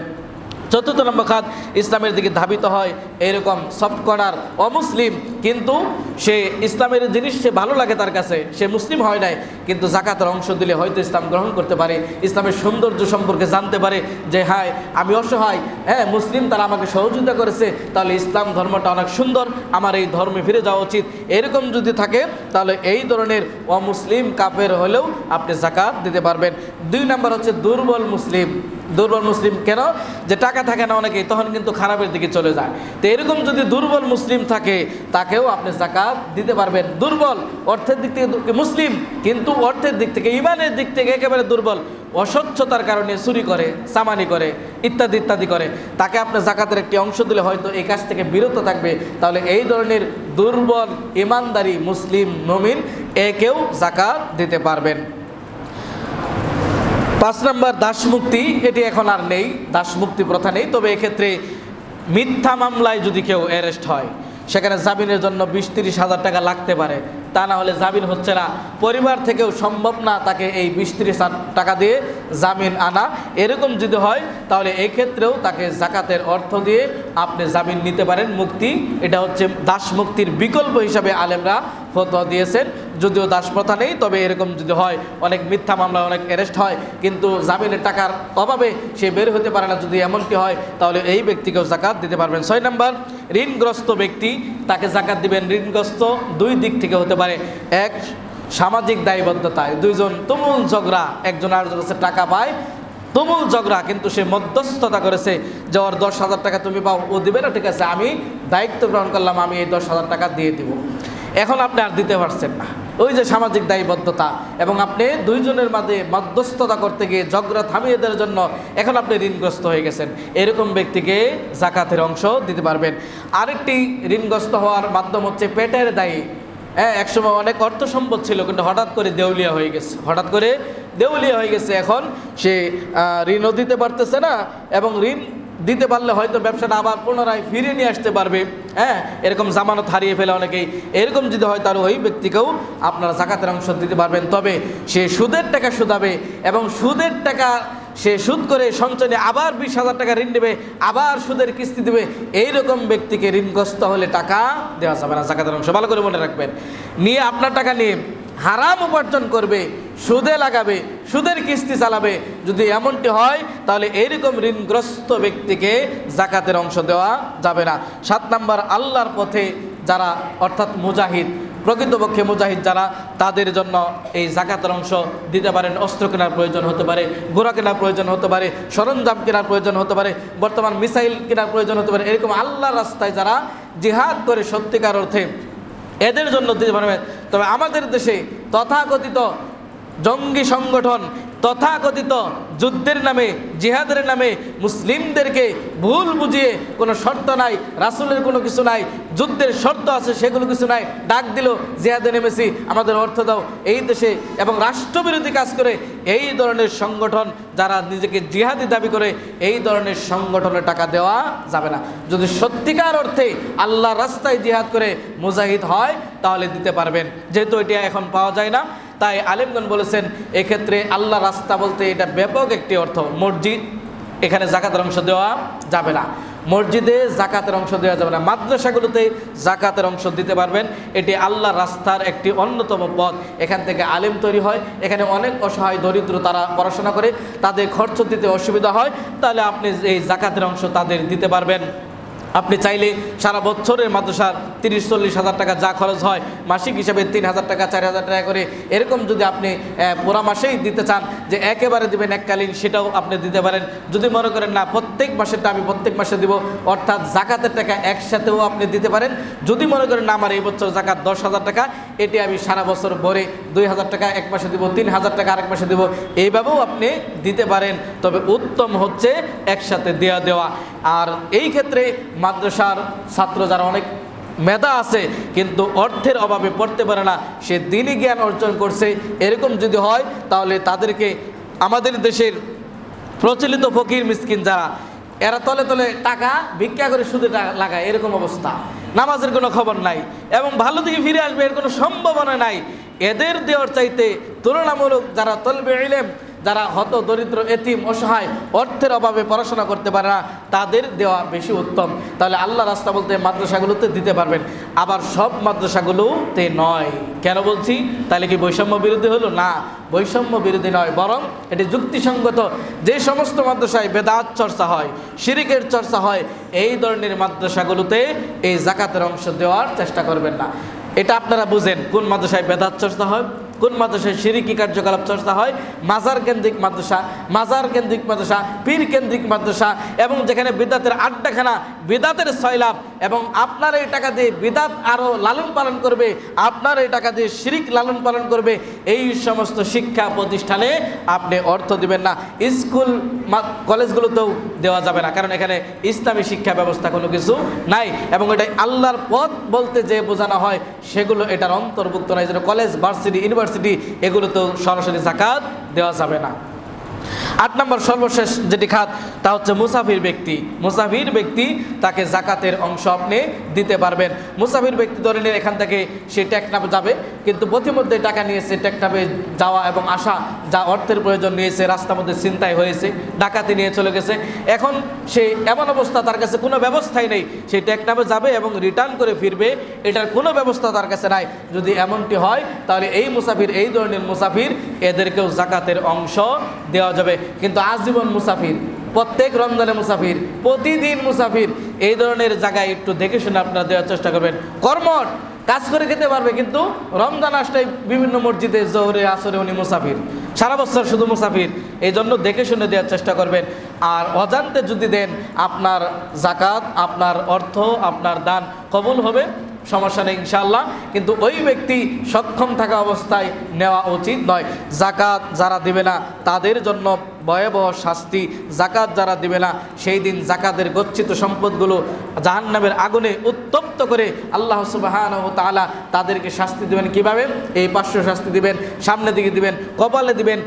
4 নম্বর খাত ইসলামের দিকে ধাবিত হয় এরকম সফট কর্নার অমুসলিম, কিন্তু সে ইসলামের জিনিস সে ভালো লাগে, তার কাছে সে মুসলিম হয় নাই, কিন্তু জাকাতের অংশ দিলে হয়তো ইসলাম গ্রহণ করতে পারে, ইসলামের সৌন্দর্য সম্পর্কে জানতে পারে, যে হ্যাঁ আমি অসহায়, হ্যাঁ মুসলিম তারা আমাকে সহযোগিতা করেছে, তাহলে ইসলাম ধর্মটা অনেক সুন্দর, আমার এই ধর্মে ফিরে যাওয়া উচিত, এরকম যদি থাকে তাহলে এই ধরনের অমুসলিম কাফের হলেও আপনি জাকাত দিতে পারবেন। 2 নম্বর হচ্ছে দুর্বল মুসলিম। দুর্বল মুসলিম কেন, যে টাকা থাকে না অনেকেই, তখন কিন্তু খারাপের দিকে চলে যায়। তো এরকম যদি দুর্বল মুসলিম থাকে তাকেও আপনি যাকাত দিতে পারবেন। দুর্বল অর্থের দিক থেকে মুসলিম, কিন্তু অর্থের দিক থেকে, ইমানের দিক থেকে একেবারে দুর্বল, অস্বচ্ছতার কারণে চুরি করে, চামানি করে, ইত্যাদি ইত্যাদি করে, তাকে আপনি যাকাতের একটি অংশ দিলে হয়তো এই কাজ থেকে বিরত থাকবে। তাহলে এই ধরনের দুর্বল ইমানদারি মুসলিম মুমিন একেও যাকাত দিতে পারবেন। 5 নম্বর দাসমুক্তি, এটি এখন আর নেই, দাসমুক্তি প্রথা নেই। তবে এক্ষেত্রে মিথ্যা মামলায় যদি কেউ অ্যারেস্ট হয়, সেখানে জামিনের জন্য 20-30 হাজার টাকা লাগতে পারে, তা না হলে জামিন হচ্ছে না, পরিবার থেকেও সম্ভব না তাকে এই 20-30 হাজার টাকা দিয়ে জামিন আনা, এরকম যদি হয় তাহলে এই ক্ষেত্রেও তাকে যাকাতের অর্থ দিয়ে আপনি জামিন নিতে পারেন, মুক্তি। এটা হচ্ছে দাস মুক্তির বিকল্প হিসাবে আলেমরা ফতোয়া দিয়েছেন। যদিও দাস প্রথা নেই, তবে এরকম যদি হয়, অনেক মিথ্যা মামলা, অনেক অ্যারেস্ট হয়, কিন্তু জামিনের টাকার অভাবে সে বের হতে পারে না, যদি এমনটি হয় তাহলে এই ব্যক্তিকেও যাকাত দিতে পারবেন। 6 নম্বর, ঋণগ্রস্ত ব্যক্তি, তাকে যাকাত দিবেন। ঋণগ্রস্ত দুই দিক থেকে হতে পারে। এক, সামাজিক দায়বদ্ধতায়, দুইজন তুমুল ঝগড়া, একজন আরেকজনের কাছে টাকা পায়, তুমুল ঝগড়া, কিন্তু সে মধ্যস্থতা করেছে যে ওর 10,000 টাকা তুমি পাও, ও দিবে না, ঠিক আছে আমি দায়িত্ব গ্রহণ করলাম, আমি এই 10,000 টাকা দিয়ে দিব। এখন আপনি আর দিতে পারছেন না, ওই যে সামাজিক দায়বদ্ধতা, এবং আপনি দুইজনের মাঝে মধ্যস্থতা করতে গিয়ে ঝগড়া থামিয়ে দেওয়ার জন্য এখন আপনি ঋণগ্রস্ত হয়ে গেছেন, এরকম ব্যক্তিকে যাকাতের অংশ দিতে পারবেন। আরেকটি ঋণগ্রস্ত হওয়ার মাধ্যম হচ্ছে পেটের দায়ী। একসময় অনেক অর্থ সম্পদ ছিল, কিন্তু হঠাৎ করে দেউলিয়া হয়ে গেছে, এখন সে ঋণও দিতে পারতেছে না, এবং ঋণ দিতে পারলে হয়তো ব্যবসাটা আবার পুনরায় ফিরিয়ে নিয়ে আসতে পারবে। এরকম জামানত হারিয়ে ফেলে অনেকেই, এরকম যদি হয় তাহলে ওই ব্যক্তিকেও আপনারা যাকাতের অংশ দিতে পারবেন। তবে সে সুদের টাকা সুদাবে, এবং সুদের টাকা সে সুদ করে সঞ্চয় নিয়ে আবার 20,000 টাকা ঋণ দেবে, আবার সুদের কিস্তি দেবে, এইরকম ব্যক্তিকে ঋণগ্রস্ত হলে টাকা দেওয়া যাবে না যাকাতের অংশ। ভালো করে মনে রাখবেন, নিয়ে আপনার টাকা নিয়ে হারাম উপার্জন করবে, সুদে লাগাবে, সুদের কিস্তি চালাবে, যদি এমনটি হয় তাহলে এইরকম ঋণগ্রস্ত ব্যক্তিকে যাকাতের অংশ দেওয়া যাবে না। 7 নম্বর, আল্লাহর পথে যারা, অর্থাৎ মুজাহিদ, প্রকৃতপক্ষে মুজাহিদ যারা, তাদের জন্য এই যাকাতের অংশ দিতে পারেন। অস্ত্র কেনার প্রয়োজন হতে পারে, ঘোড়া কেনার প্রয়োজন হতে পারে, সরঞ্জাম কেনার প্রয়োজন হতে পারে, বর্তমান মিসাইল কেনার প্রয়োজন হতে পারে, এরকম আল্লাহর রাস্তায় যারা জিহাদ করে সত্যিকার অর্থে, এদের জন্য দিতে পারবেন। তবে আমাদের দেশে তথাকথিত জঙ্গি সংগঠন, তথাকথিত যুদ্ধের নামে, জিহাদের নামে মুসলিমদেরকে ভুল বুঝিয়ে, কোনো শর্ত নাই, রাসূলের কোনো কিছু নাই, যুদ্ধের শর্ত আছে সেগুলো কিছু নাই, ডাক দিল জিহাদে নেমেছি, আমাদের অর্থ দাও, এই দেশে, এবং রাষ্ট্রবিরোধী কাজ করে এই ধরনের সংগঠন যারা নিজেকে জিহাদি দাবি করে, এই ধরনের সংগঠনের টাকা দেওয়া যাবে না। যদি সত্যিকার অর্থে আল্লাহর রাস্তায় জিহাদ করে মুজাহিদ হয় তাহলে দিতে পারবেন, যেহেতু এটা এখন পাওয়া যায় না। তাই আলেমগণ বলেছেন এক্ষেত্রে আল্লাহ রাস্তা বলতে এটা ব্যাপক একটি অর্থ। মসজিদ, এখানে যাকাতের অংশ দেওয়া যাবে না, মসজিদে যাকাতের অংশ দেওয়া যাবে না, মাদ্রাসাগুলোতে যাকাতের অংশ দিতে পারবেন। এটি আল্লাহর রাস্তার একটি অন্যতম পথ, এখান থেকে আলেম তৈরি হয়, এখানে অনেক অসহায় দরিদ্র তারা পড়াশোনা করে, তাদের খরচ দিতে অসুবিধা হয়, তাহলে আপনি এই যাকাতের অংশ তাদের দিতে পারবেন। আপনি চাইলে সারা বছরের মাদ্রাসার 30-40 হাজার টাকা যা খরচ হয়, মাসিক হিসাবে 3,000 টাকা 4,000 টাকা করে, এরকম যদি আপনি পুরা মাসেই দিতে চান, যে একেবারে দিবেন এককালীন, সেটাও আপনি দিতে পারেন। যদি মনে করেন না প্রত্যেক মাসেরটা আমি প্রত্যেক মাসে দিব, অর্থাৎ যাকাতের টাকা একসাথেও আপনি দিতে পারেন। যদি মনে করেন না আমার এই বছর যাকাত 10,000 টাকা, এটি আমি সারা বছর ভরে 2,000 টাকা এক মাসে দিব, 3,000 টাকা আরেক মাসে দিব, এইভাবেও আপনি দিতে পারেন। তবে উত্তম হচ্ছে একসাথে দেওয়া। আর এই ক্ষেত্রে মাদ্রাসার ছাত্র যারা অনেক মেধা আছে কিন্তু অর্থের অভাবে পড়তে পারে না, সে দ্বীনি জ্ঞান অর্জন করছে, এরকম যদি হয় তাহলে তাদেরকে, আমাদের দেশের প্রচলিত ফকির মিসকিন যারা, এরা তলে তলে টাকা ভিক্ষা করে সুদে লাগায়, এরকম অবস্থা, নামাজের কোনো খবর নাই, এবং ভালো দিকে ফিরে আসবে এর কোনো সম্ভাবনা নাই, এদের দেওয়ার চাইতে তুলনামূলক যারা তলবে ইলম, যারা হত দরিদ্র এতিম অসহায় অর্থের অভাবে পড়াশোনা করতে পারে না, তাদের দেওয়া বেশি উত্তম। তাহলে আল্লাহ রাস্তা বলতে মাদ্রাসাগুলোতে দিতে পারবেন, আবার সব মাদ্রাসাগুলোতে নয়। কেন বলছি? তাহলে কি বৈষম্য বিরোধী হলো? না, বৈষম্য বিরোধী নয়, বরং এটি যুক্তিসঙ্গত। যে সমস্ত মাদ্রাসায় বেদাত চর্চা হয়, শিরিকের চর্চা হয়, এই ধরনের মাদ্রাসাগুলোতে এই যাকাতের অংশ দেওয়ার চেষ্টা করবেন না। এটা আপনারা বুঝেন কোন মাদ্রাসায় বেদাত চর্চা হয়, কোন মাদ্রাসায় শিরকি কার্যকলাপ চর্চা হয়? মাজার কেন্দ্রিক মাদ্রাসা, মাজার কেন্দ্রিক মাদ্রাসা, পীর কেন্দ্রিক মাদ্রাসা, এবং যেখানে বিদাতের আড্ডাখানা, বিদাতের সয়লাভ, এবং আপনার এই টাকা দিয়ে বিদাত আরও লালন পালন করবে, আপনার এই টাকা দিয়ে শিরিক লালন পালন করবে, এই সমস্ত শিক্ষা প্রতিষ্ঠানে আপনি অর্থ দিবেন না। স্কুল কলেজগুলোতেও দেওয়া যাবে না, কারণ এখানে ইসলামী শিক্ষা ব্যবস্থা কোনো কিছু নাই, এবং এটাই আল্লাহর পথ বলতে যে বোঝানো হয় সেগুলো এটার অন্তর্ভুক্ত নয়। যেন কলেজ, ভার্সিটি, ইউনিভার্সিটি এগুলোতেও সরাসরি যাকাত দেওয়া যাবে না। 8 নম্বর সর্বশেষ যেটি খাত তা হচ্ছে মুসাফির ব্যক্তি। মুসাফির ব্যক্তি তাকে জাকাতের অংশ আপনি দিতে পারবেন। মুসাফির ব্যক্তি ধরে নিয়ে এখান থেকে সে টেকনাফে যাবে, কিন্তু পথিমধ্যে টাকা নিয়েছে, টেকনাফে যাওয়া এবং আসা যা অর্থের প্রয়োজন নিয়েছে, রাস্তার মধ্যে ছিনতাই হয়েছে, ডাকাতি নিয়ে চলে গেছে, এখন সে এমন অবস্থা তার কাছে কোনো ব্যবস্থাই নেই, সে টেকনাফে যাবে এবং রিটার্ন করে ফিরবে, এটার কোনো ব্যবস্থা তার কাছে নাই। যদি এমনটি হয় তাহলে এই মুসাফির, এই ধরনের মুসাফির, এদেরকেও জাকাতের অংশ দেওয়া যাবে। কিন্তু আজীবন মুসাফির, প্রত্যেক রমজানে মুসাফির, প্রতিদিন মুসাফির, এই ধরনের জায়গায় একটু দেখে শুনে আপনারা দেওয়ার চেষ্টা করবেন। কর্মঠ কাজ করে খেতে পারবে, কিন্তু রমজান আসলেই বিভিন্ন মসজিদে জোহরে আসরে উনি মুসাফির, সারা বছর শুধু মুসাফির, এই জন্য দেখে শুনে দেওয়ার চেষ্টা করবেন। আর অজান্তে যদি দেন, আপনার জাকাত, আপনার অর্থ, আপনার দান কবুল হবে, সমস্যা নেই ইনশাআল্লাহ, কিন্তু ওই ব্যক্তি সক্ষম থাকা অবস্থায় নেওয়া উচিত নয়। জাকাত যারা দিবে না তাদের জন্য ভয়াবহ শাস্তি। জাকাত যারা দিবে না সেই দিন জাকাতের গচ্ছিত সম্পদগুলো জাহান্নামের আগুনে উত্তপ্ত করে আল্লাহ সুবহানাহু ওয়া তাআলা তাদেরকে শাস্তি দিবেন। কিভাবে? এই 500 শাস্তি দিবেন, সামনের দিকে দিবেন, কপালে দিবেন,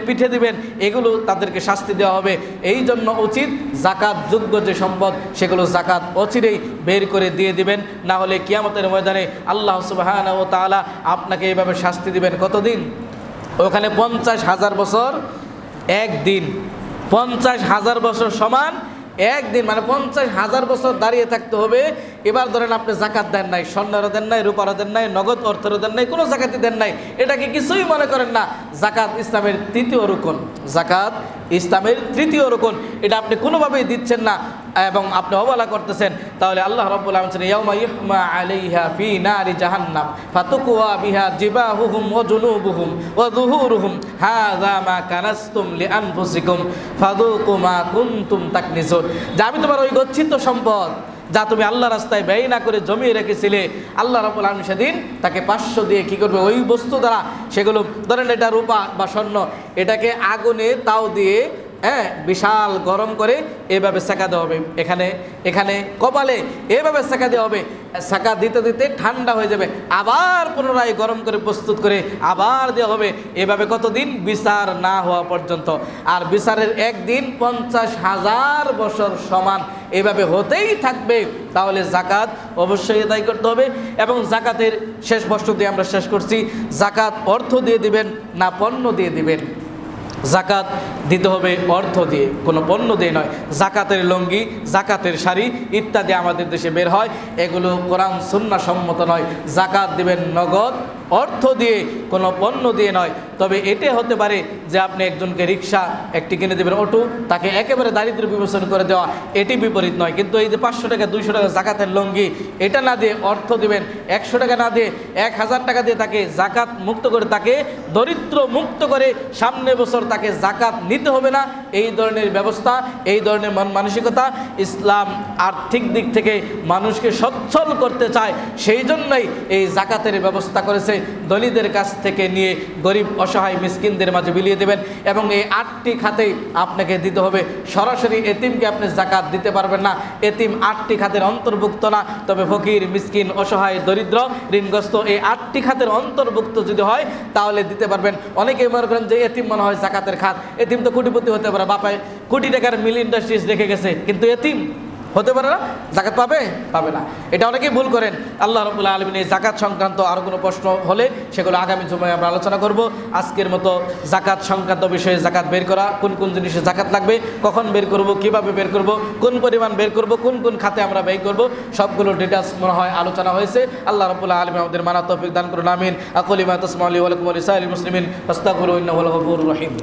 পিঠে দিবেন, এগুলো তাদেরকে শাস্তি দেওয়া হবে। এই জন্য উচিত জাকাত যোগ্য যে সম্পদ সেগুলো জাকাত অচিরেই বের করে দিয়ে দিবেন, না হলে কিয়ামতের ময়দানে আল্লাহ সুবহানাহু ওয়া তাআলা আপনাকে এইভাবে শাস্তি দিবেন। কতদিন? ওখানে 50,000 বছর একদিন, 50,000 বছর সমান একদিন, মানে 50,000 বছর দাঁড়িয়ে থাকতে হবে। এবার ধরেন আপনি জাকাত দেন নাই, স্বর্ণেরও দেন নাই, রূপারও দেন নাই, নগদ অর্থেরও দেন নাই, কোনো জাকাতই দেন নাই, এটাকে কিছুই মনে করেন না। জাকাত ইসলামের 3য় রুকন, জাকাত ইসলামের 3য় রুকন, এটা আপনি কোনোভাবেই দিচ্ছেন না এবং আপনি অবহেলা করতেছেন, তাহলে আল্লাহ রাব্বুল আলামিন বলেন, ইয়াউমা ইউহমা আলাইহা ফি নারি জাহান্নাম ফাতুকওয়া বিহা জিবাহুহুম ওয়া জুনুবুহুম ওয়া যুহুরুহুম হাযা মা কানাসতুম লিআনফুসিকুম ফাযুকু মা কুনতুম তাকনিজুন। যে আমি তোমার ওই গচ্ছিত সম্পদ যা তুমি আল্লাহ রাস্তায় ব্যয় না করে জমিয়ে রেখেছিলে, আল্লাহ রাব্বুল আলামিন সেদিন তাকে 500 দিয়ে কি করবে? ওই বস্তু দ্বারা, সেগুলো ধরেন এটা রূপা বা স্বর্ণ, এটাকে আগুনে তাও দিয়ে বিশাল গরম করে এভাবে সেকা দেওয়া হবে, এখানে কপালে এভাবে সেকা দেওয়া হবে। সেকা দিতে দিতে ঠান্ডা হয়ে যাবে, আবার পুনরায় গরম করে প্রস্তুত করে আবার দেওয়া হবে, এভাবে কতদিন? বিচার না হওয়া পর্যন্ত। আর বিচারের একদিন 50,000 বছর সমান এভাবে হতেই থাকবে। তাহলে জাকাত অবশ্যই আদায় করতে হবে। এবং জাকাতের শেষ প্রশ্ন দিয়ে আমরা শেষ করছি, জাকাত অর্থ দিয়ে দিবেন না পণ্য দিয়ে দিবেন? জাকাত দিতে হবে অর্থ দিয়ে, কোনো পণ্য দিয়ে নয়। জাকাতের লুঙ্গি, জাকাতের শাড়ি ইত্যাদি আমাদের দেশে বের হয়, এগুলো কোরআন সুন্নাহ সম্মত নয়। জাকাত দিবেন নগদ অর্থ দিয়ে, কোনো পণ্য দিয়ে নয়। তবে এটা হতে পারে যে আপনি একজনকে রিক্সা একটি কিনে দেবেন, অটো, তাকে একেবারে দারিদ্র্য বিবেচন করে দেওয়া, এটি বিপরীত নয়। কিন্তু এই যে 500 টাকা 200 টাকা জাকাতের লুঙ্গি, এটা না দিয়ে অর্থ দিবেন, 100 টাকা না দিয়ে 1000 টাকা দিয়ে তাকে জাকাত মুক্ত করে, তাকে দরিদ্র মুক্ত করে সামনে বছর তাকে জাকাত নিতে হবে না। এই ধরনের ব্যবস্থা, এই ধরনের মন মানসিকতা, ইসলাম আর্থিক দিক থেকে মানুষকে সচ্ছল করতে চায়, সেই জন্যই এই জাকাতের ব্যবস্থা করেছে। দলিতদের কাছ থেকে নিয়ে গরিব অসহায় মিসকিনদের মাঝে বিলিয়ে দেবেন, এবং এই 8টি খাতেই আপনাকে দিতে হবে। সরাসরি এতিমকে আপনি জাকাত দিতে পারবেন না, এতিম 8টি খাতের অন্তর্ভুক্ত না। তবে ফকির, মিসকিন, অসহায়, দরিদ্র, ঋণগ্রস্ত, এই 8টি খাতের অন্তর্ভুক্ত যদি হয় তাহলে দিতে পারবেন। অনেকেই মনে করেন যে এতিম মনে হয় জাকাতের খাত, এতিম তো কোটিপতি হতে পারে, বাপায় কোটি টাকার মিল ইন্ডাস্ট্রিজ রেখে গেছে, কিন্তু এতিম হতে পারে না, জাকাত পাবে না। এটা অনেকেই ভুল করেন। আল্লাহ রাব্বুল আলামিন এই জাকাত সংক্রান্ত আরও কোনো প্রশ্ন হলে সেগুলো আগামী সময়ে আমরা আলোচনা করব। আজকের মতো জাকাত সংক্রান্ত বিষয়ে, জাকাত বের করা, কোন কোন জিনিসে জাকাত লাগবে, কখন বের করব, কিভাবে বের করব, কোন পরিমাণ বের করব, কোন কোন খাতে আমরা ব্যয় করব, সবগুলো ডিটেলস মনে হয় আলোচনা হয়েছে। আল্লাহ রাব্বুল আলামিন আমাদের মানার তৌফিক দান করুন, আমিন। আকুলু মা তাসমাউন ওয়া লাকুম ওয়া লিসাইরিল মুসলিমিন ফাস্তাগফিরু ইন্নাহু হুয়াল গফুরুর রহিম।